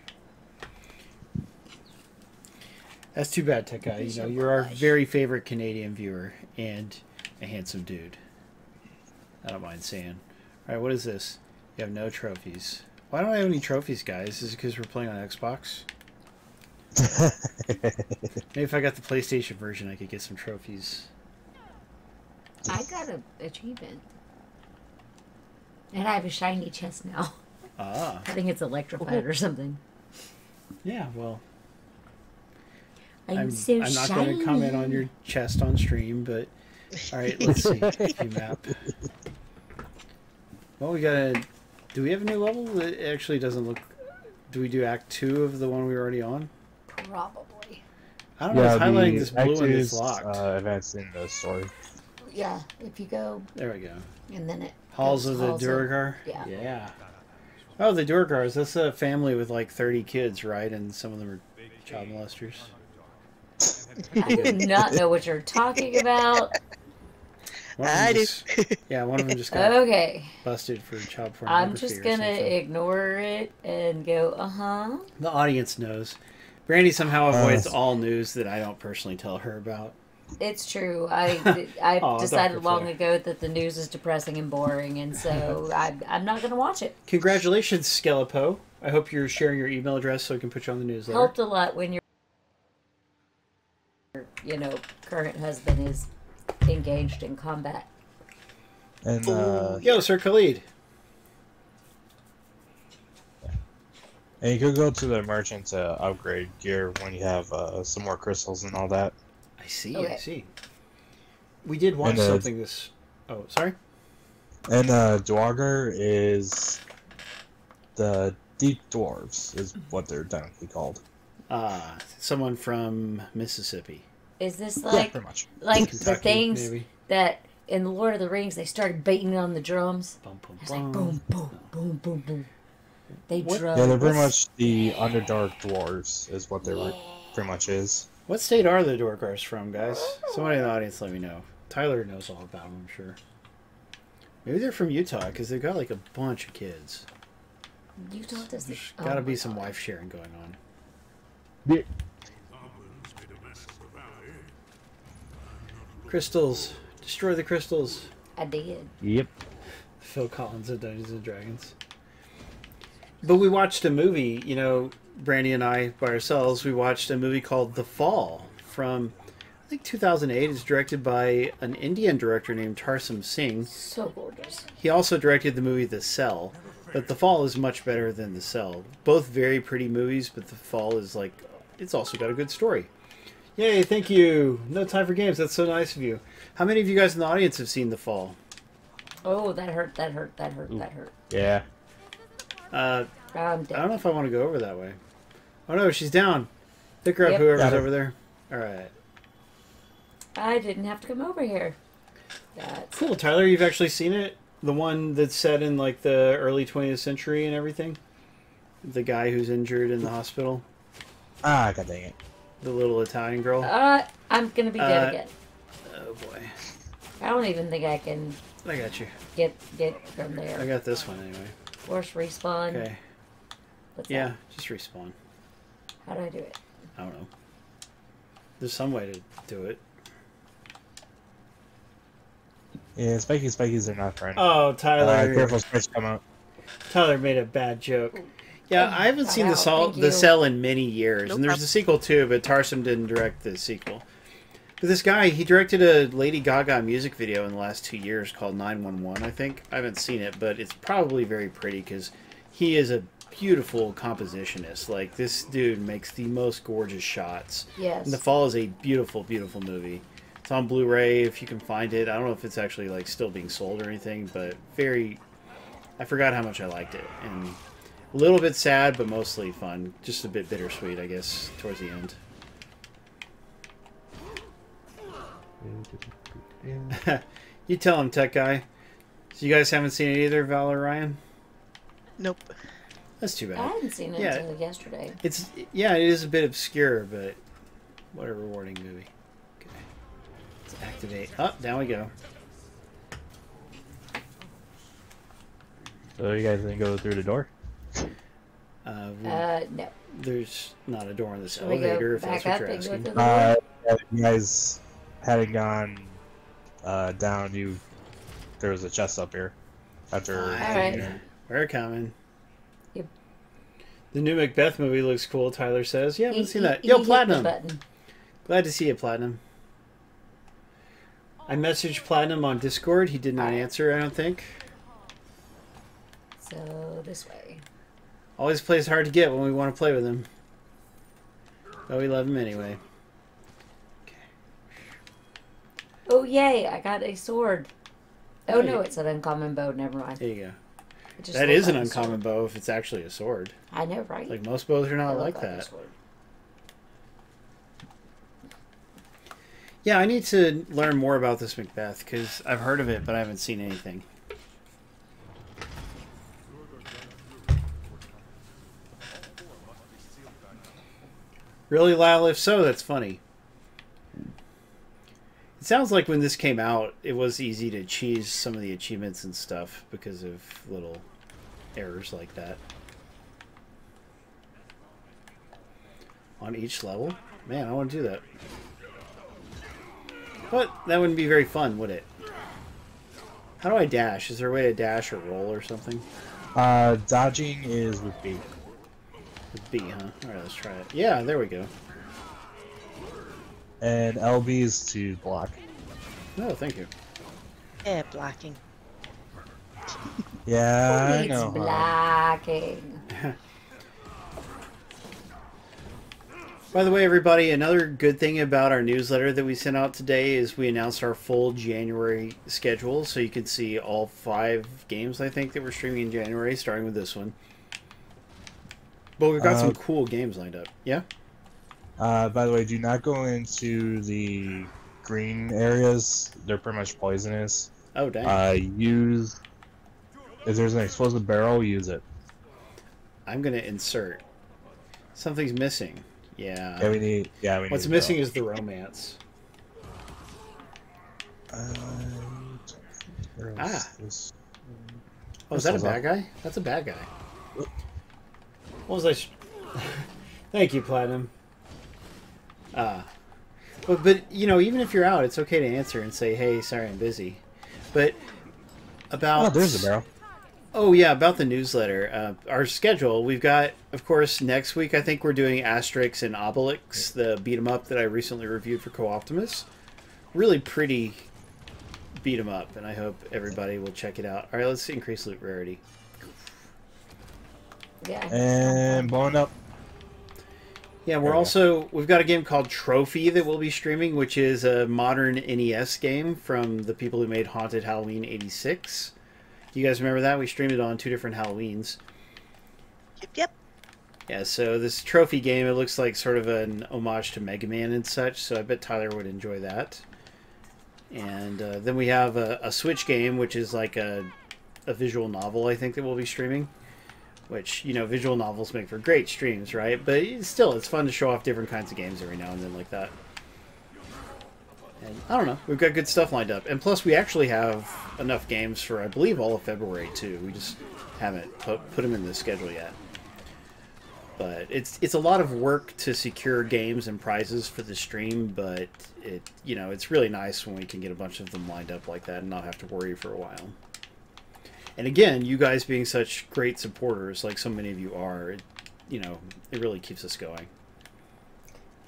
That's too bad, Tech Guy. You know, you're our very favorite Canadian viewer and a handsome dude. I don't mind saying. All right, what is this? You have no trophies. Why don't I have any trophies, guys? Is it because we're playing on Xbox? Maybe if I got the PlayStation version, I could get some trophies. I got an achievement. And I have a shiny chest now. Ah. I think it's electrified or something. Yeah, well. I'm not going to comment on your chest on stream, but... Alright, let's see. View map. Well, we gotta... Do we have a new level? It actually doesn't look... Do we do Act 2 of the one we were already on? Probably. I don't know, it's highlighting this blue and it's locked. Events in the story. Yeah, if you go... There we go. And then it... Halls of the Duergar? Yeah. Yeah. Oh, the Duergars. That's a family with like 30 kids, right? And some of them are child molesters. I do not know what you're talking about. I do. Yeah, one of them just got busted for child pornography. I'm just going to ignore it and go, uh-huh. The audience knows. Brandy somehow avoids all news that I don't personally tell her about. It's true. I decided long ago that the news is depressing and boring, and so I'm not going to watch it. Congratulations, Skelepo. I hope you're sharing your email address so we can put you on the newsletter. Helped a lot when your current husband is engaged in combat. And yo, Sir Khalid. And you could go to the merchant to upgrade gear when you have some more crystals and all that. I see, I see. We did watch something this... Oh, sorry? And Duergar is... The Deep Dwarves is what they're technically called. Someone from Mississippi. Is this like, pretty much. Like Kentucky, the things maybe. that in the Lord of the Rings they started beating on the drums? Bum, bum, It's like boom, boom, boom, boom, boom. They drum. Yeah, they're pretty much the Underdark Dwarves is what they pretty much is. What state are the Duergars from, guys? Somebody in the audience let me know. Tyler knows all about them, I'm sure. Maybe they're from Utah, because they've got like a bunch of kids. Utah does There's gotta be some wife sharing going on. Yeah. Crystals. Destroy the crystals. I did. Yep. Phil Collins of Dungeons and Dragons. But we watched a movie, you know, Brandy and I, by ourselves, we watched a movie called The Fall from, I think, 2008. It's directed by an Indian director named Tarsum Singh. So gorgeous. He also directed the movie The Cell, but The Fall is much better than The Cell. Both very pretty movies, but The Fall is like, it's also got a good story. Yay, thank you. No time for games. That's so nice of you. How many of you guys in the audience have seen The Fall? Oh, that hurt, that hurt, that hurt, that hurt. Yeah. I'm dead. I don't know if I want to go over that way. Oh no, she's down. Pick her up, whoever's over there. Alright. I didn't have to come over here. That's Cool, Tyler, you've actually seen it? The one that's set in like the early 20th century and everything? The guy who's injured in the hospital? Ah, god dang it. The little Italian girl? I'm gonna be dead again. Oh boy. I don't even think I can I got you. get from there. I got this one anyway. Force respawn. Okay. What's Yeah, that? just respawn. How do I do it? I don't know. There's some way to do it. Yeah, spikies are not friends. Oh, Tyler. Careful, Switch come out. Tyler made a bad joke. Yeah, I haven't seen the Cell in many years, and there's a sequel too, but Tarsem didn't direct the sequel. But this guy, he directed a Lady Gaga music video in the last 2 years called 911, I think. I haven't seen it, but it's probably very pretty because he is a beautiful compositionist. Like, this dude makes the most gorgeous shots. Yes. And The Fall is a beautiful, beautiful movie. It's on Blu-ray if you can find it. I don't know if it's actually like still being sold or anything, but I forgot how much I liked it. And a little bit sad, but mostly fun. Just a bit bittersweet, I guess, towards the end. You tell him, Tech Guy. So you guys haven't seen it either, Val or Ryan? Nope. That's too bad. I hadn't seen it until yesterday. It is a bit obscure, but what a rewarding movie. Okay. Let's activate. Oh, down we go. So you guys didn't go through the door? No. There's not a door in this Should we elevator, go if that's back what up you're and go asking. through the door? You guys hadn't gone down. There was a chest up here. After. Alright. We're coming. Yep. The new Macbeth movie looks cool, Tyler says. Yeah, I haven't seen that. He Yo, hit the Platinum! button. Glad to see you, Platinum. I messaged Platinum on Discord. He did not answer, I don't think. So, this way. Always plays hard to get when we want to play with him. But we love him anyway. Oh, yay! I got a sword. Oh, Oh, no, you- it's an uncommon bow. Never mind. There you go. It just That looked is an like a sword. uncommon bow if it's actually a sword. I know, right? Like, most bows are It not looked like a that. sword. Yeah, I need to learn more about this Macbeth, because I've heard of it, but I haven't seen anything. Really, Lyle? If so, that's funny. It sounds like when this came out, it was easy to cheese some of the achievements and stuff because of little errors like that. On each level? Man, I want to do that. But that wouldn't be very fun, would it? How do I dash? Is there a way to dash or roll or something? Dodging is with B. With B, huh? Alright, let's try it. Yeah, there we go. And LB is to block. Oh, thank you. Yeah, blocking. Yeah, I It's know. blocking. By the way, everybody, another good thing about our newsletter that we sent out today is we announced our full January schedule, so you can see all 5 games, I think, that we're streaming in January, starting with this one. But we've got some cool games lined up. Yeah? By the way, do not go into the green areas. They're pretty much poisonous. Oh, dang. Use... If there's an explosive barrel, use it. I'm going to insert. Something's missing. Yeah. Yeah, we need... What's missing is the romance. Ah. Oh, is that a bad guy? That's a bad guy. What was I... Thank you, Platinum. But, you know, even if you're out, it's okay to answer and say, hey, sorry, I'm busy. But about... Oh, there's the barrel. Oh, yeah, about the newsletter. Our schedule, we've got, of course, next week, I think we're doing Asterix and Obelix, the beat-em-up that I recently reviewed for Co-Optimus. Really pretty beat-em-up, and I hope everybody will check it out. All right, let's increase loot rarity. Yeah. And blowing up. Yeah, we've got a game called Trophy that we'll be streaming, which is a modern NES game from the people who made Haunted Halloween 86. You guys remember that? We streamed it on 2 different Halloweens. Yep. Yeah, so this Trophy game, it looks like sort of an homage to Mega Man and such, so I bet Tyler would enjoy that. And then we have a Switch game, which is like a visual novel, I think, that we'll be streaming. Which, you know, visual novels make for great streams, right? But still, it's fun to show off different kinds of games every now and then like that. And I don't know, we've got good stuff lined up. And plus, we actually have enough games for, I believe, all of February, too. We just haven't put them in the schedule yet. But it's a lot of work to secure games and prizes for the stream, but it's really nice when we can get a bunch of them lined up like that and not have to worry for a while. And again, you guys being such great supporters, like so many of you are, it really keeps us going.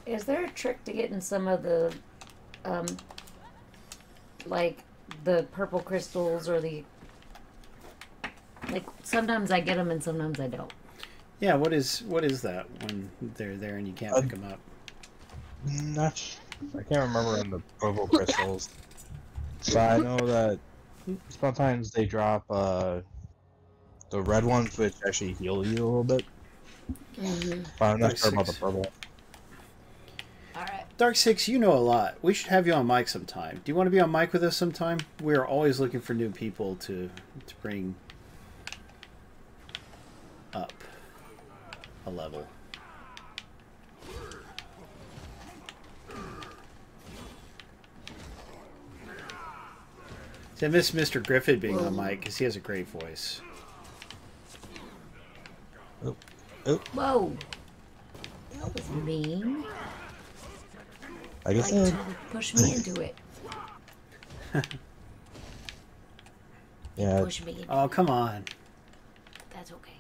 Is there a trick to getting some of the, like the purple crystals or the, like sometimes I get them and sometimes I don't. Yeah, what is that when they're there and you can't pick them up? I can't remember on the purple crystals. But I know that sometimes they drop the red ones, which actually heal you a little bit. Mm-hmm. But I'm not sure about the purple. Alright. Dark Six, you know a lot. We should have you on mic sometime. Do you want to be on mic with us sometime? We are always looking for new people to bring up a level. I miss Mr. Griffith being on mic because he has a great voice. Oh. Oh. Whoa. That was mean. I guess like to push me into it. Yeah. Push me into Oh, come on. That's okay.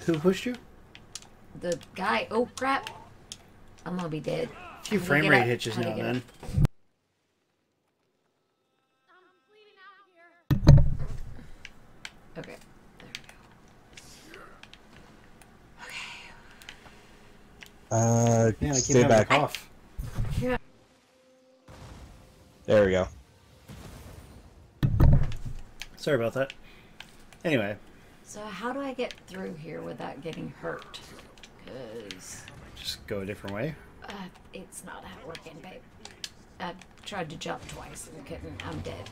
Who pushed you? The guy. Oh, crap. I'm gonna be dead. A few frame rate hitches now and then. Okay. There we go. Okay. Yeah, I keep stay back off. Yeah. There we go. Sorry about that. Anyway. So how do I get through here without getting hurt? Because Just go a different way. it's not working, babe. I tried to jump twice and couldn't. I'm dead.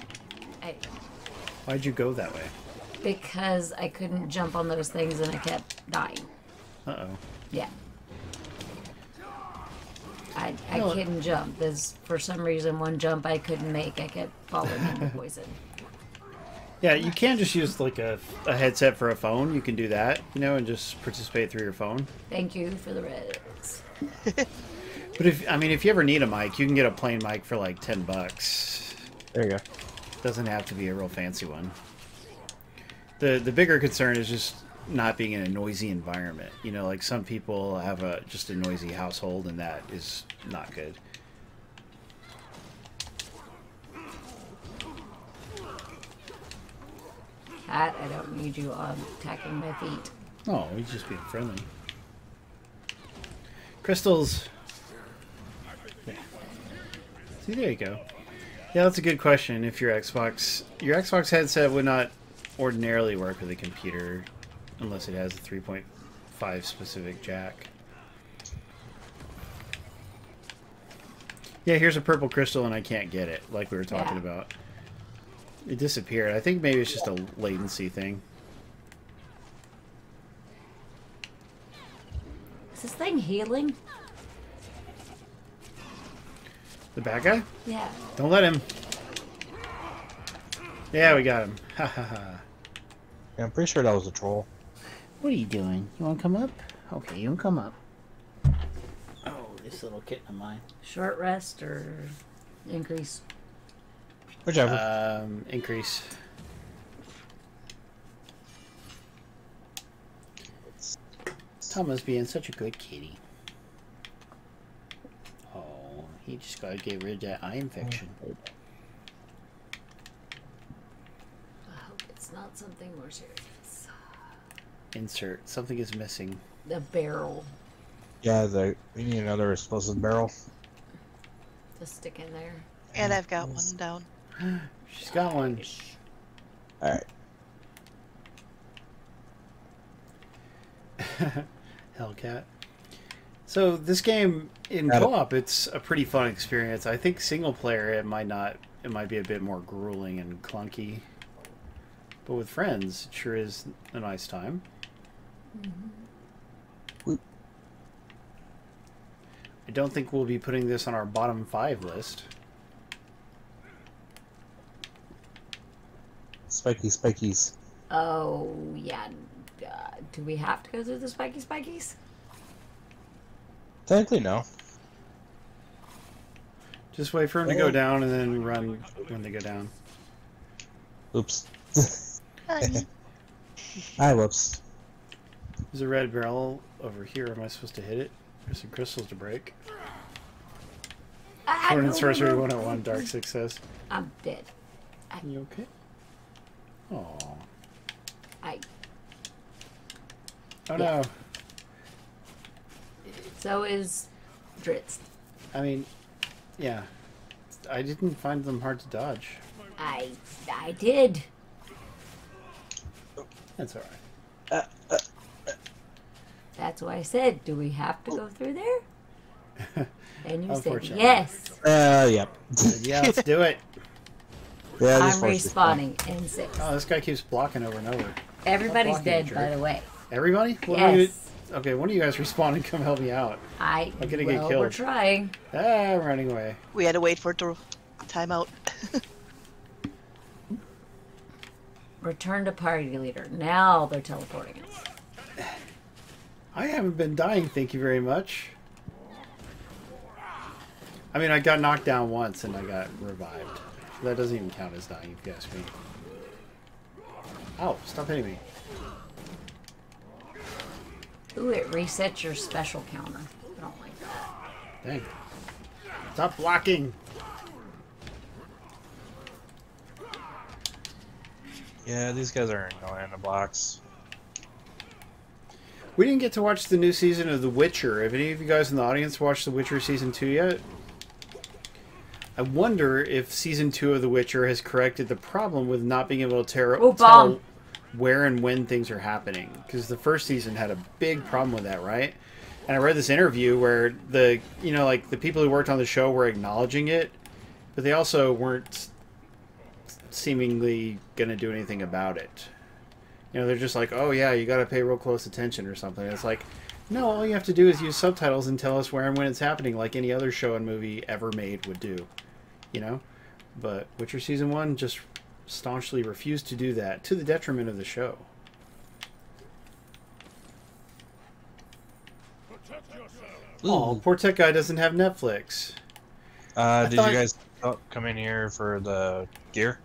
Why'd you go that way? Because I couldn't jump on those things and I kept dying. Uh-oh. Yeah. I couldn't jump. There's, for some reason, one jump I couldn't make. I kept falling into poison. Yeah, you can just use like a headset for a phone. You can do that, and just participate through your phone. Thank you for the reds. But if you ever need a mic, you can get a plain mic for like $10. There you go. Doesn't have to be a real fancy one. The bigger concern is just not being in a noisy environment. Like some people have just a noisy household, and that is not good. Cat, I don't need you attacking my feet. Oh, he's just being friendly. Crystals. Yeah. See, there you go. Yeah, that's a good question. If your Xbox headset would not ordinarily work with a computer unless it has a 3.5 specific jack. Yeah, here's a purple crystal and I can't get it, like we were talking about. It disappeared. I think maybe it's just a latency thing. Is this thing healing? The bad guy? Yeah. Don't let him. Yeah, we got him. Ha ha ha. Yeah, I'm pretty sure that was a troll. What are you doing? You want to come up? Okay, you can come up. Oh, this little kitten of mine. Short rest or increase? Whichever. Increase. Thomas being such a good kitty. Oh, he just got to get rid of that eye infection. I hope it's not something more serious. Insert. Something is missing. The barrel. Yeah, we need another explosive barrel. To stick in there. And I've got one down. She's got one. Alright. Hellcat. So this game in co-op, it's a pretty fun experience. I think single player it might be a bit more grueling and clunky. But with friends, it sure is a nice time. Mm-hmm. I don't think we'll be putting this on our bottom 5 list. Spikies. Oh, yeah. Do we have to go through the spikies? Technically, no. Just wait for them to go down and then run when they go down. Oops. Honey. Ah, whoops. There's a red barrel over here. Am I supposed to hit it? There's some crystals to break. Sword and Sorcery 101, Dark Success. I'm dead. You okay? Oh. Oh no. So is Dritz. I mean, yeah. I didn't find them hard to dodge. I did. That's alright. That's why I said, do we have to go through there? And you said Unfortunately. yes. Yep. Yeah, let's do it. Yeah, I'm this force is fun. respawning in 6. Oh, this guy keeps blocking over and over. Everybody's blocking dead, you, by jerk. the way. Everybody? What Yes. are you, okay, one of you guys respond and come help me out. I'm gonna get killed. We're trying. Ah, I'm running away. We had to wait for it to time out. Return to party leader. Now they're teleporting us. I haven't been dying, thank you very much. I mean, I got knocked down once and I got revived. That doesn't even count as dying, if you ask me. Ow, stop hitting me. Ooh, it resets your special counter. I don't like that. Dang. Stop blocking! Yeah, these guys are annoying the blocks. We didn't get to watch the new season of The Witcher. Have any of you guys in the audience watched The Witcher Season 2 yet? I wonder if Season 2 of The Witcher has corrected the problem with not being able to tell where and when things are happening. Because the first season had a big problem with that, right? And I read this interview where the people who worked on the show were acknowledging it, but they also weren't seemingly going to do anything about it. You know, they're just like, oh yeah, you got to pay real close attention or something. It's like, no, all you have to do is use subtitles and tell us where and when it's happening, like any other show and movie ever made would do. You know? But Witcher Season 1 just staunchly refused to do that, to the detriment of the show. Oh, poor tech guy doesn't have Netflix. Did you guys come in here for the gear?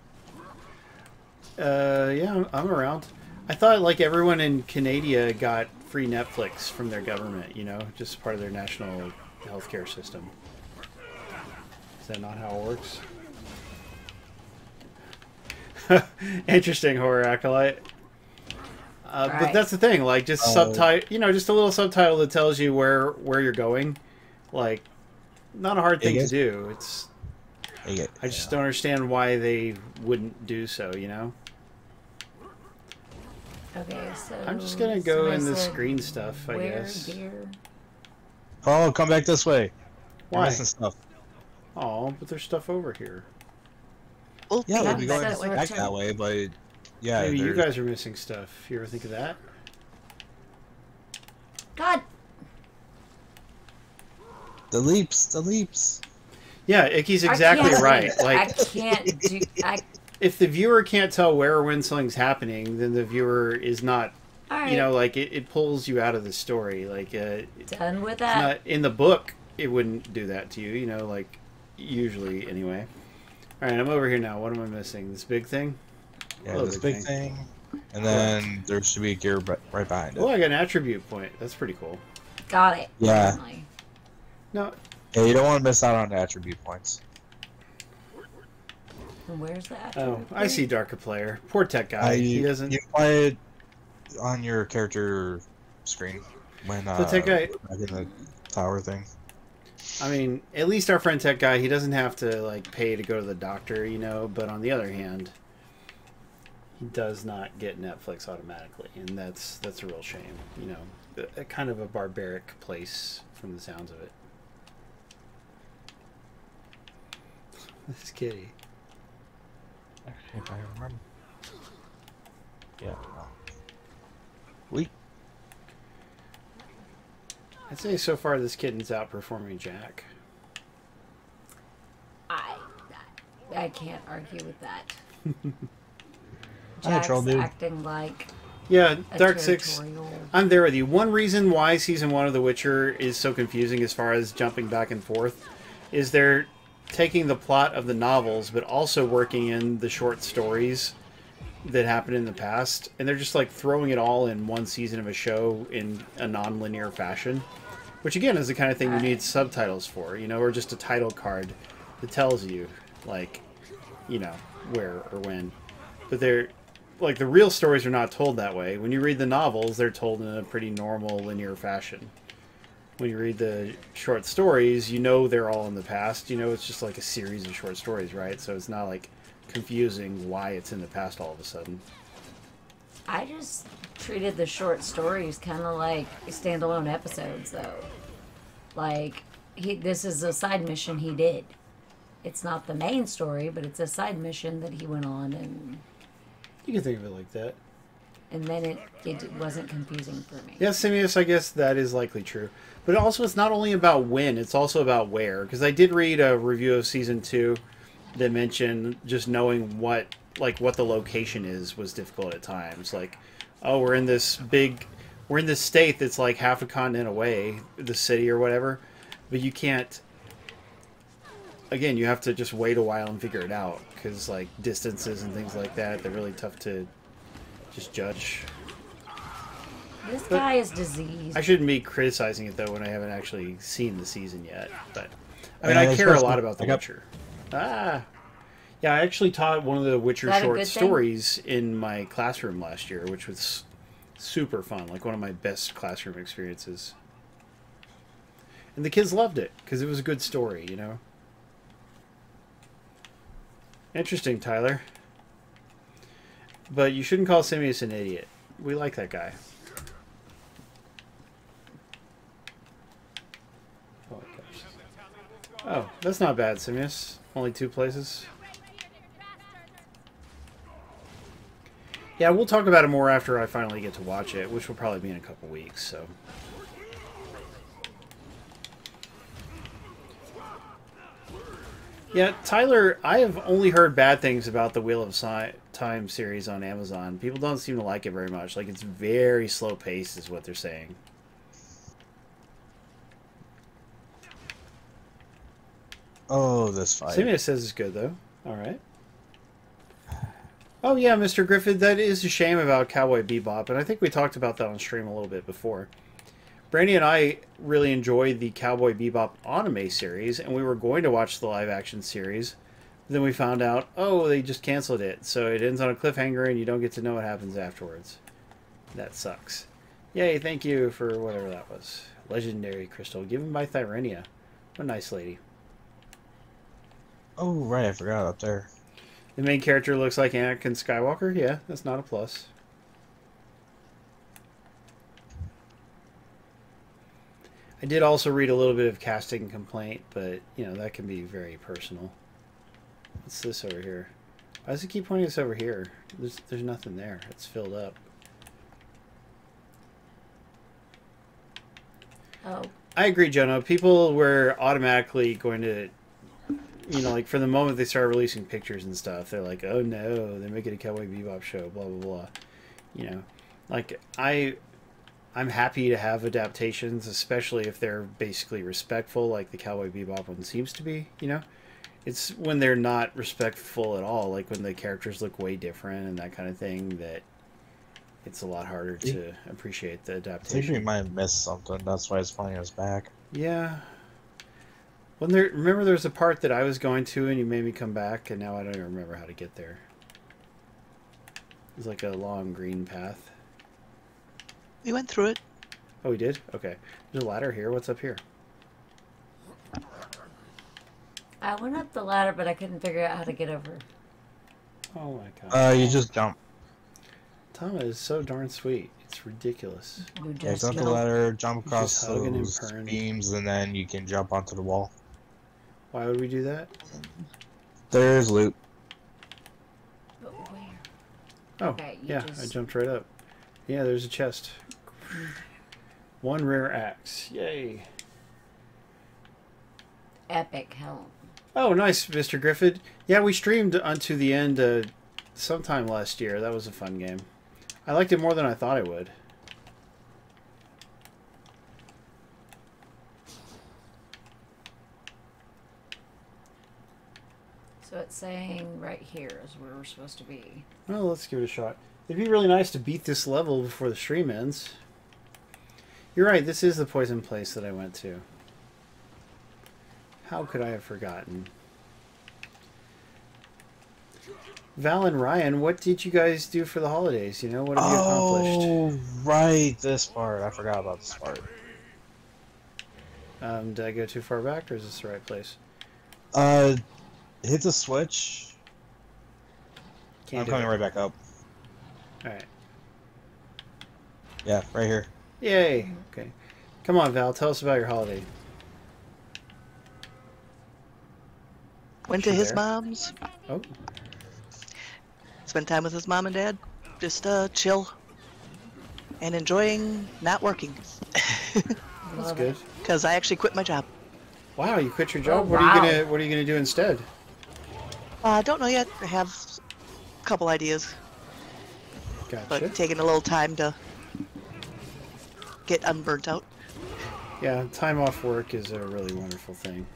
Yeah, I'm around. I thought like everyone in Canada got free Netflix from their government, you know, just part of their national healthcare system. Is that not how it works? Interesting, horror acolyte. But that's the thing, like just subtitle, you know, just a little subtitle that tells you where you're going. Like, not a hard thing to do. It's I just don't understand why they wouldn't do so, you know. Okay, so I'm just gonna go in the screen stuff, I guess. Gear? Oh, come back this way. You're Why? missing stuff. Oh, but there's stuff over here. Oh, Yeah, we'll be going that's back that way, but yeah. Maybe you guys are missing stuff. You ever think of that? God. The leaps. Yeah, Icky's exactly right. Like, I can't do. if the viewer can't tell where or when something's happening, then the viewer is not. Right. You know, like it pulls you out of the story. Like, Done with that. not, in the book, it wouldn't do that to you. You know, like usually anyway. All right, I'm over here now. What am I missing? This big thing? Yeah, Hello, this big thing. And then there should be a gear right behind it. Oh, I got an attribute point. That's pretty cool. Got it. Yeah. Finally. No, Yeah, you don't want to miss out on the attribute points. And where's that? oh, I see Darker Player. Poor tech guy. He doesn't. You play it on your character screen when The tech guy. back in the tower thing. I mean, at least our friend Tech Guy, he doesn't have to like pay to go to the doctor, you know. But on the other hand, he does not get Netflix automatically, and that's a real shame. You know, a kind of a barbaric place from the sounds of it. This kitty. Actually, if I remember. Yeah. We. I'd say so far this kitten's outperforming Jack. I can't argue with that. Hi, Jack's troll dude. acting like Yeah, a Dark Six. territorial. I'm there with you. One reason why Season 1 of The Witcher is so confusing as far as jumping back and forth is they're taking the plot of the novels but also working in the short stories that happened in the past, and they're just like throwing it all in one season of a show in a non-linear fashion, which again is the kind of thing you need subtitles for, you know, or just a title card that tells you, like, you know, where or when. But they're like, the real stories are not told that way. When you read the novels, they're told in a pretty normal linear fashion. When you read the short stories, you know they're all in the past. You know it's just like a series of short stories, right? So it's not like confusing why it's in the past all of a sudden. I just treated the short stories kind of like standalone episodes, though. Like, this is a side mission he did. It's not the main story, but it's a side mission that he went on, and you can think of it like that. And then it wasn't confusing for me. Yeah, Simius, I guess that is likely true. But also, it's not only about when, it's also about where. Because I did read a review of Season 2 that mentioned just knowing what the location is was difficult at times. Like, oh, we're in this state that's like half a continent away, the city or whatever. But you can't... Again, you have to just wait a while and figure it out. Because, like, distances and things like that, they're really tough to just judge. This guy is diseased. I shouldn't be criticizing it, though, when I haven't actually seen the season yet. But I mean, I care a lot about The Witcher. Yeah, I actually taught one of the Witcher short stories in my classroom last year, which was super fun. Like, one of my best classroom experiences. And the kids loved it, because it was a good story, you know? Interesting, Tyler. But you shouldn't call Simius an idiot. We like that guy. Oh, gosh. Oh, that's not bad, Simius. Only 2 places. Yeah, we'll talk about it more after I finally get to watch it, which will probably be in a couple weeks, so... Yeah, Tyler, I have only heard bad things about the Wheel of Time series on Amazon. People don't seem to like it very much. Like, it's very slow paced is what they're saying. Oh, this fight. Simius says it's good, though. Alright. Oh, yeah, Mr. Griffith, that is a shame about Cowboy Bebop, and I think we talked about that on stream a little bit before. Brandy and I really enjoyed the Cowboy Bebop anime series, and we were going to watch the live-action series. Then we found out, oh, they just canceled it. So it ends on a cliffhanger, and you don't get to know what happens afterwards. That sucks. Yay, thank you for whatever that was. Legendary crystal, given by Thyrenia. What a nice lady. Oh, right, I forgot up there. The main character looks like Anakin Skywalker? Yeah, that's not a plus. I did also read a little bit of casting complaint, but, you know, that can be very personal. What's this over here? Why does it keep pointing us over here? There's nothing there. It's filled up. Oh. I agree, Jonah. People were automatically going to, you know, like, from the moment they started releasing pictures and stuff, they're like, oh no, they're making a Cowboy Bebop show, blah, blah, blah. You know, like, I'm happy to have adaptations, especially if they're basically respectful, like the Cowboy Bebop one seems to be, you know? It's when they're not respectful at all, like when the characters look way different and that kind of thing, that it's a lot harder to appreciate the adaptation. I think we might have missed something, that's why it's playing us back. Yeah. Remember there was a part that I was going to and you made me come back, and now I don't even remember how to get there. It's like a long green path. We went through it. Oh, we did? Okay. There's a ladder here. What's up here? I went up the ladder, but I couldn't figure out how to get over. Oh my god. You just jump. Tama is so darn sweet. It's ridiculous. Yeah, jump the ladder, jump across those and beams, and then you can jump onto the wall. Why would we do that? There's loot. But where? Oh, Okay, yeah, I jumped right up. Yeah, there's a chest. 1 rare axe. Yay. Epic helm. Oh, nice, Mr. Griffith. Yeah, we streamed Unto the End sometime last year. That was a fun game. I liked it more than I thought I would. So it's saying right here is where we're supposed to be. Well, let's give it a shot. It'd be really nice to beat this level before the stream ends. You're right, this is the poison place that I went to. How could I have forgotten? Val and Ryan, what did you guys do for the holidays? You know, what have you accomplished? Oh, right, this part. I forgot about this part. Did I go too far back, or is this the right place? Hit the switch. Can't I'm do coming it. right back up. Alright. Yeah, right here. Yay! Okay. Come on, Val, tell us about your holiday. Went to You his there? mom's. Oh, Spent time with his mom and dad. Just chill. And enjoying not working. that's Love good. it. Because I actually quit my job. Wow, you quit your job? Oh, What wow. are you gonna do instead? Don't know yet. I have a couple ideas. Gotcha. But taking a little time to get unburnt out. Yeah, time off work is a really wonderful thing.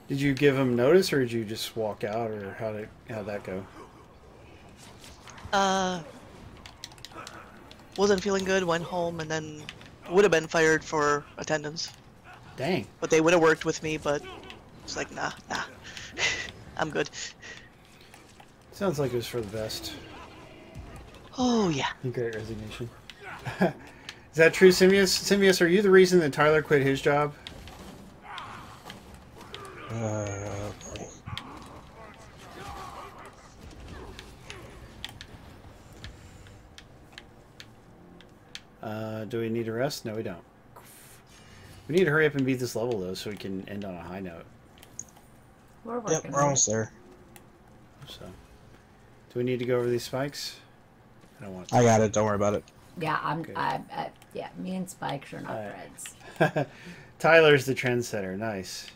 Did you give them notice, or did you just walk out, or how'd that go? Wasn't feeling good, went home, and then would have been fired for attendance. Dang. But they would have worked with me, but it's like, nah. I'm good. Sounds like it was for the best. Oh, yeah. Great resignation. Is that true, Simius? Simius, are you the reason that Tyler quit his job? Okay. Do we need a rest? No, we don't. We need to hurry up and beat this level, though, so we can end on a high note. We're working. Yep, we're almost there. So, do we need to go over these spikes? I don't want to. I got it. Don't worry about it. Yeah, Okay. yeah, me and Spike are not Alright. friends. Tyler's the trendsetter. Nice.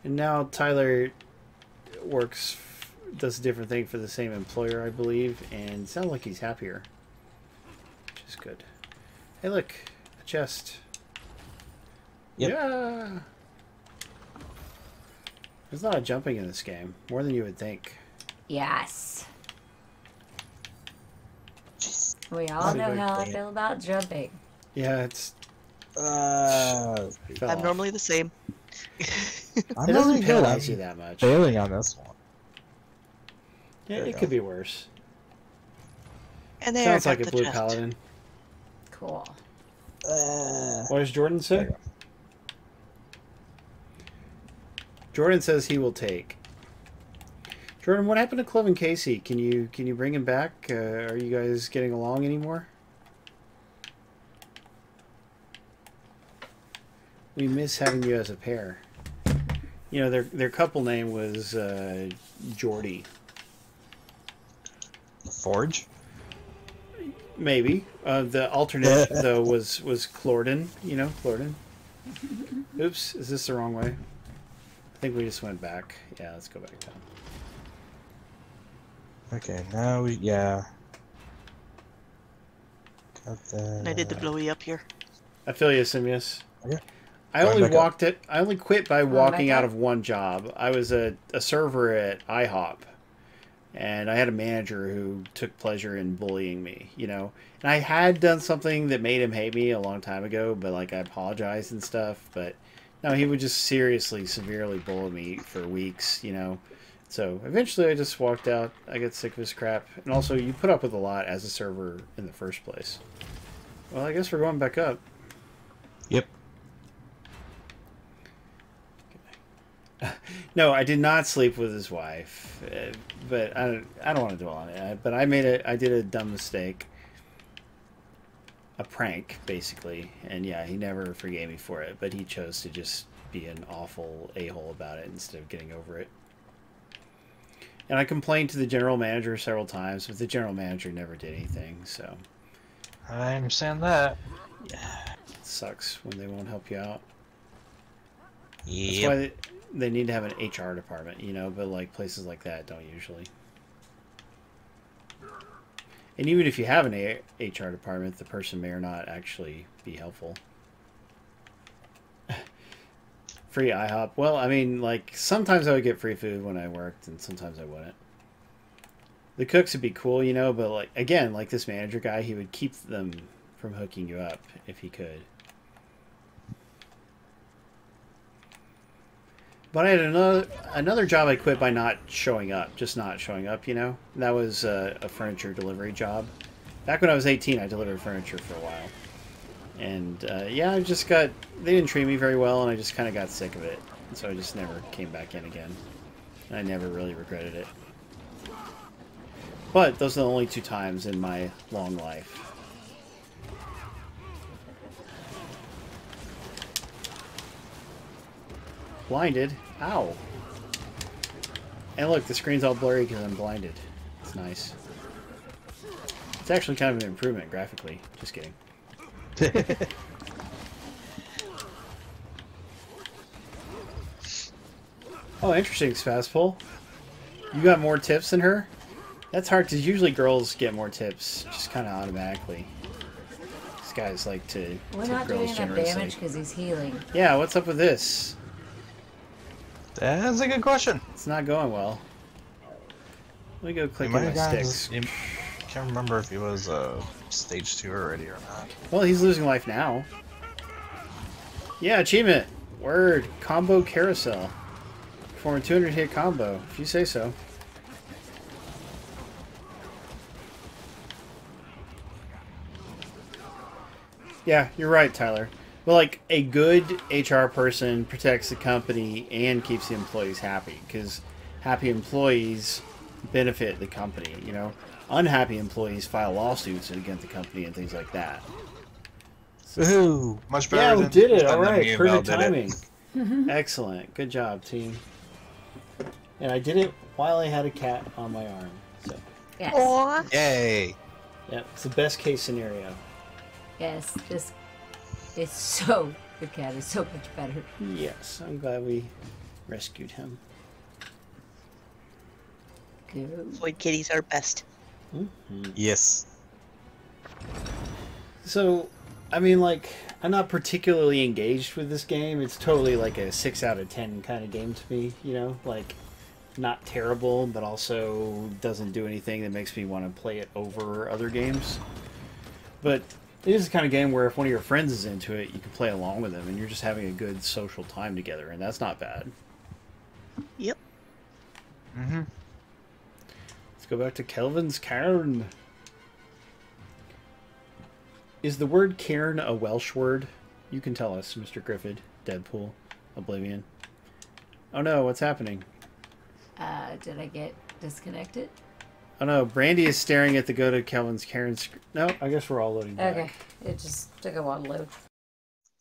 And now Tyler does a different thing for the same employer, I believe, and sounds like he's happier, which is good. Hey, look, a chest. Yep. Yeah. There's a lot of jumping in this game, more than you would think. Yes. Jeez. We all Not know even how I clean. feel about jumping. Yeah, it's. Uh, fell I'm off. normally the same. I'm It not doesn't really good. penalize I'm you that much. failing on this one. Yeah, There we it go. could be worse. And there, Sounds got like a the blue chest. paladin. Cool. What does Jordan say? There you go. Jordan says he will take. Jordan, what happened to Clove and Casey? Can you bring him back? Are you guys getting along anymore? We miss having you as a pair. You know, their couple name was Jordy. Forge? Maybe. The alternate though was Clorden. You know, Clorden. Oops, is this the wrong way? I think we just went back. Yeah, let's go back down. Okay, now we, yeah. Got that. And I did the blowy up here. I feel you, Simius. Okay. I Going only back up. I only quit by Going walking back out up? of one job. I was a server at IHOP, and I had a manager who took pleasure in bullying me, you know. And I had done something that made him hate me a long time ago, but like I apologized and stuff. But no, he would just seriously, severely bully me for weeks, you know. So eventually I just walked out. I got sick of his crap. And also, you put up with a lot as a server in the first place. Well, I guess we're going back up. Yep. No, I did not sleep with his wife, but I don't want to dwell on it. But I did a dumb mistake, a prank basically, and yeah, he never forgave me for it. But he chose to just be an awful a-hole about it instead of getting over it. And I complained to the general manager several times, but the general manager never did anything. So I understand that. it sucks when they won't help you out. That's Yep. why they need to have an HR department, you know, but like places like that don't usually. And even if you have an HR department, the person may or not actually be helpful. Free IHOP. Well, I mean, like, sometimes I would get free food when I worked, and sometimes I wouldn't. The cooks would be cool, you know, but, like, again, like this manager guy, he would keep them from hooking you up if he could. But I had another job I quit by not showing up, just not showing up, you know? That was a furniture delivery job. Back when I was 18, I delivered furniture for a while. And, yeah, I just got... They didn't treat me very well, and I just kind of got sick of it. And so I just never came back in again. And I never really regretted it. But those are the only 2 times in my long life. Blinded? Ow. And look, the screen's all blurry because I'm blinded. It's nice. It's actually kind of an improvement graphically. Just kidding. Oh, interesting, Spazpole. You got more tips than her? That's hard because usually girls get more tips just kind of automatically. These guys like to We're tip not doing girls enough generously. damage because he's healing. Yeah, what's up with this? That's a good question. It's not going well. Let me go click You on my might have gotten- sticks. you- Can't remember if he was stage 2 already or not. Well, he's losing life now. Yeah, achievement. Word. Combo carousel. Perform a 200 hit combo, if you say so. Yeah, you're right, Tyler. But like a good HR person protects the company and keeps the employees happy, because happy employees benefit the company, you know. Unhappy employees file lawsuits against the company and things like that. Woohoo! Much better. Yeah, we than- did it. than All me right, and perfect Val did it. timing. Excellent. Good job, team. And I did it while I had a cat on my arm. So, Yes. Aw. Yay! yeah, it's the best case scenario. Yes. Just. It's so. The cat is so much better. Yes, I'm glad we rescued him. Good. Void kitties are best. Yes. So, I mean, like, I'm not particularly engaged with this game. It's totally like a 6 out of 10 kind of game to me, you know? Like, not terrible, but also doesn't do anything that makes me want to play it over other games. But it is the kind of game where if one of your friends is into it, you can play along with them, and you're just having a good social time together, and that's not bad. Yep. Mm-hmm. Let's go back to Kelvin's cairn. Is the word cairn a Welsh word? You can tell us, Mr. Griffith, Deadpool, Oblivion. Oh no, what's happening? Did I get disconnected? Oh no, Brandy is staring at the go to Kelvin's cairn screen. No, I guess we're all loading back. Okay. It just took a while to load.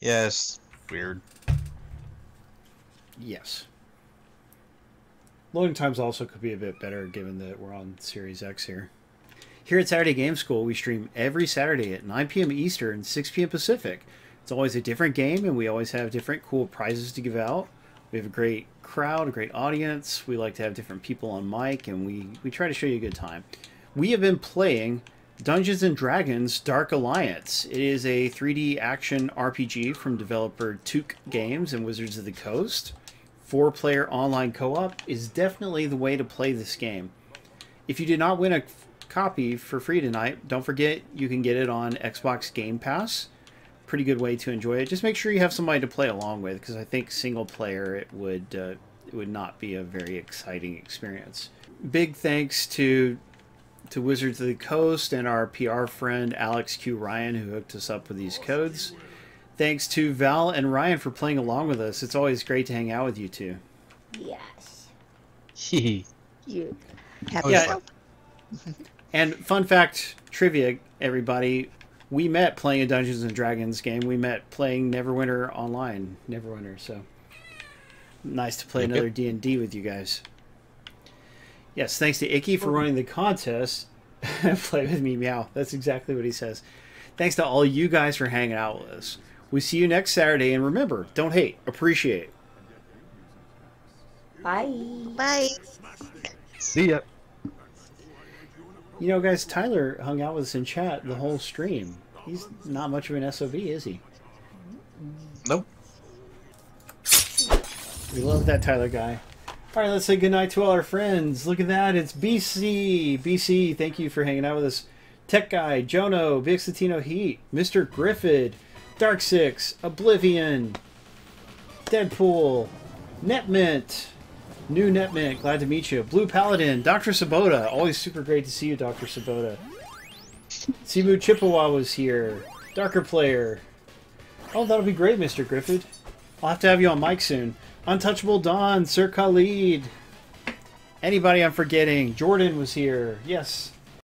Yes. Weird. Yes. Loading times also could be a bit better given that we're on Series X here. Here at Saturday Game School, we stream every Saturday at 9 p.m. Eastern, 6 p.m. Pacific. It's always a different game, and we always have different cool prizes to give out. We have a great crowd, a great audience. We like to have different people on mic, and we try to show you a good time. We have been playing Dungeons & Dragons Dark Alliance. It is a 3D action RPG from developer Tuque Games and Wizards of the Coast. 4-player online co-op is definitely the way to play this game. If you did not win a copy for free tonight, don't forget you can get it on Xbox Game Pass. Pretty good way to enjoy it. Just make sure you have somebody to play along with, because I think single player it would not be a very exciting experience. Big thanks to Wizards of the Coast and our PR friend Alex Q Ryan, who hooked us up with these codes. Thanks to Val and Ryan for playing along with us. It's always great to hang out with you two. Yes. Hee. You. Happy Yeah. self. And fun fact, trivia, everybody, we met playing a Dungeons & Dragons game. We met playing Neverwinter online. Neverwinter, so nice to play Yep, another yep. D&D with you guys. Yes, thanks to Icky for running the contest. Play with me, meow. That's exactly what he says. Thanks to all you guys for hanging out with us. We see you next Saturday, and remember, don't hate, appreciate. Bye. Bye. See ya. You know, guys, Tyler hung out with us in chat the whole stream. He's not much of an SOB, is he? Nope. We love that Tyler guy. All right, let's say goodnight to all our friends. Look at that. It's BC. BC, thank you for hanging out with us. Tech Guy, Jono, Vixatino Heat, Mr. Griffith, Dark Six, Oblivion, Deadpool, Netmint, New Netmint, glad to meet you. Blue Paladin, Dr. Sabota, always super great to see you, Dr. Sabota. Simu Chippewa was here. Darker Player. Oh, that'll be great, Mr. Griffith. I'll have to have you on mic soon. Untouchable Dawn, Sir Khalid. Anybody I'm forgetting? Jordan was here. Yes.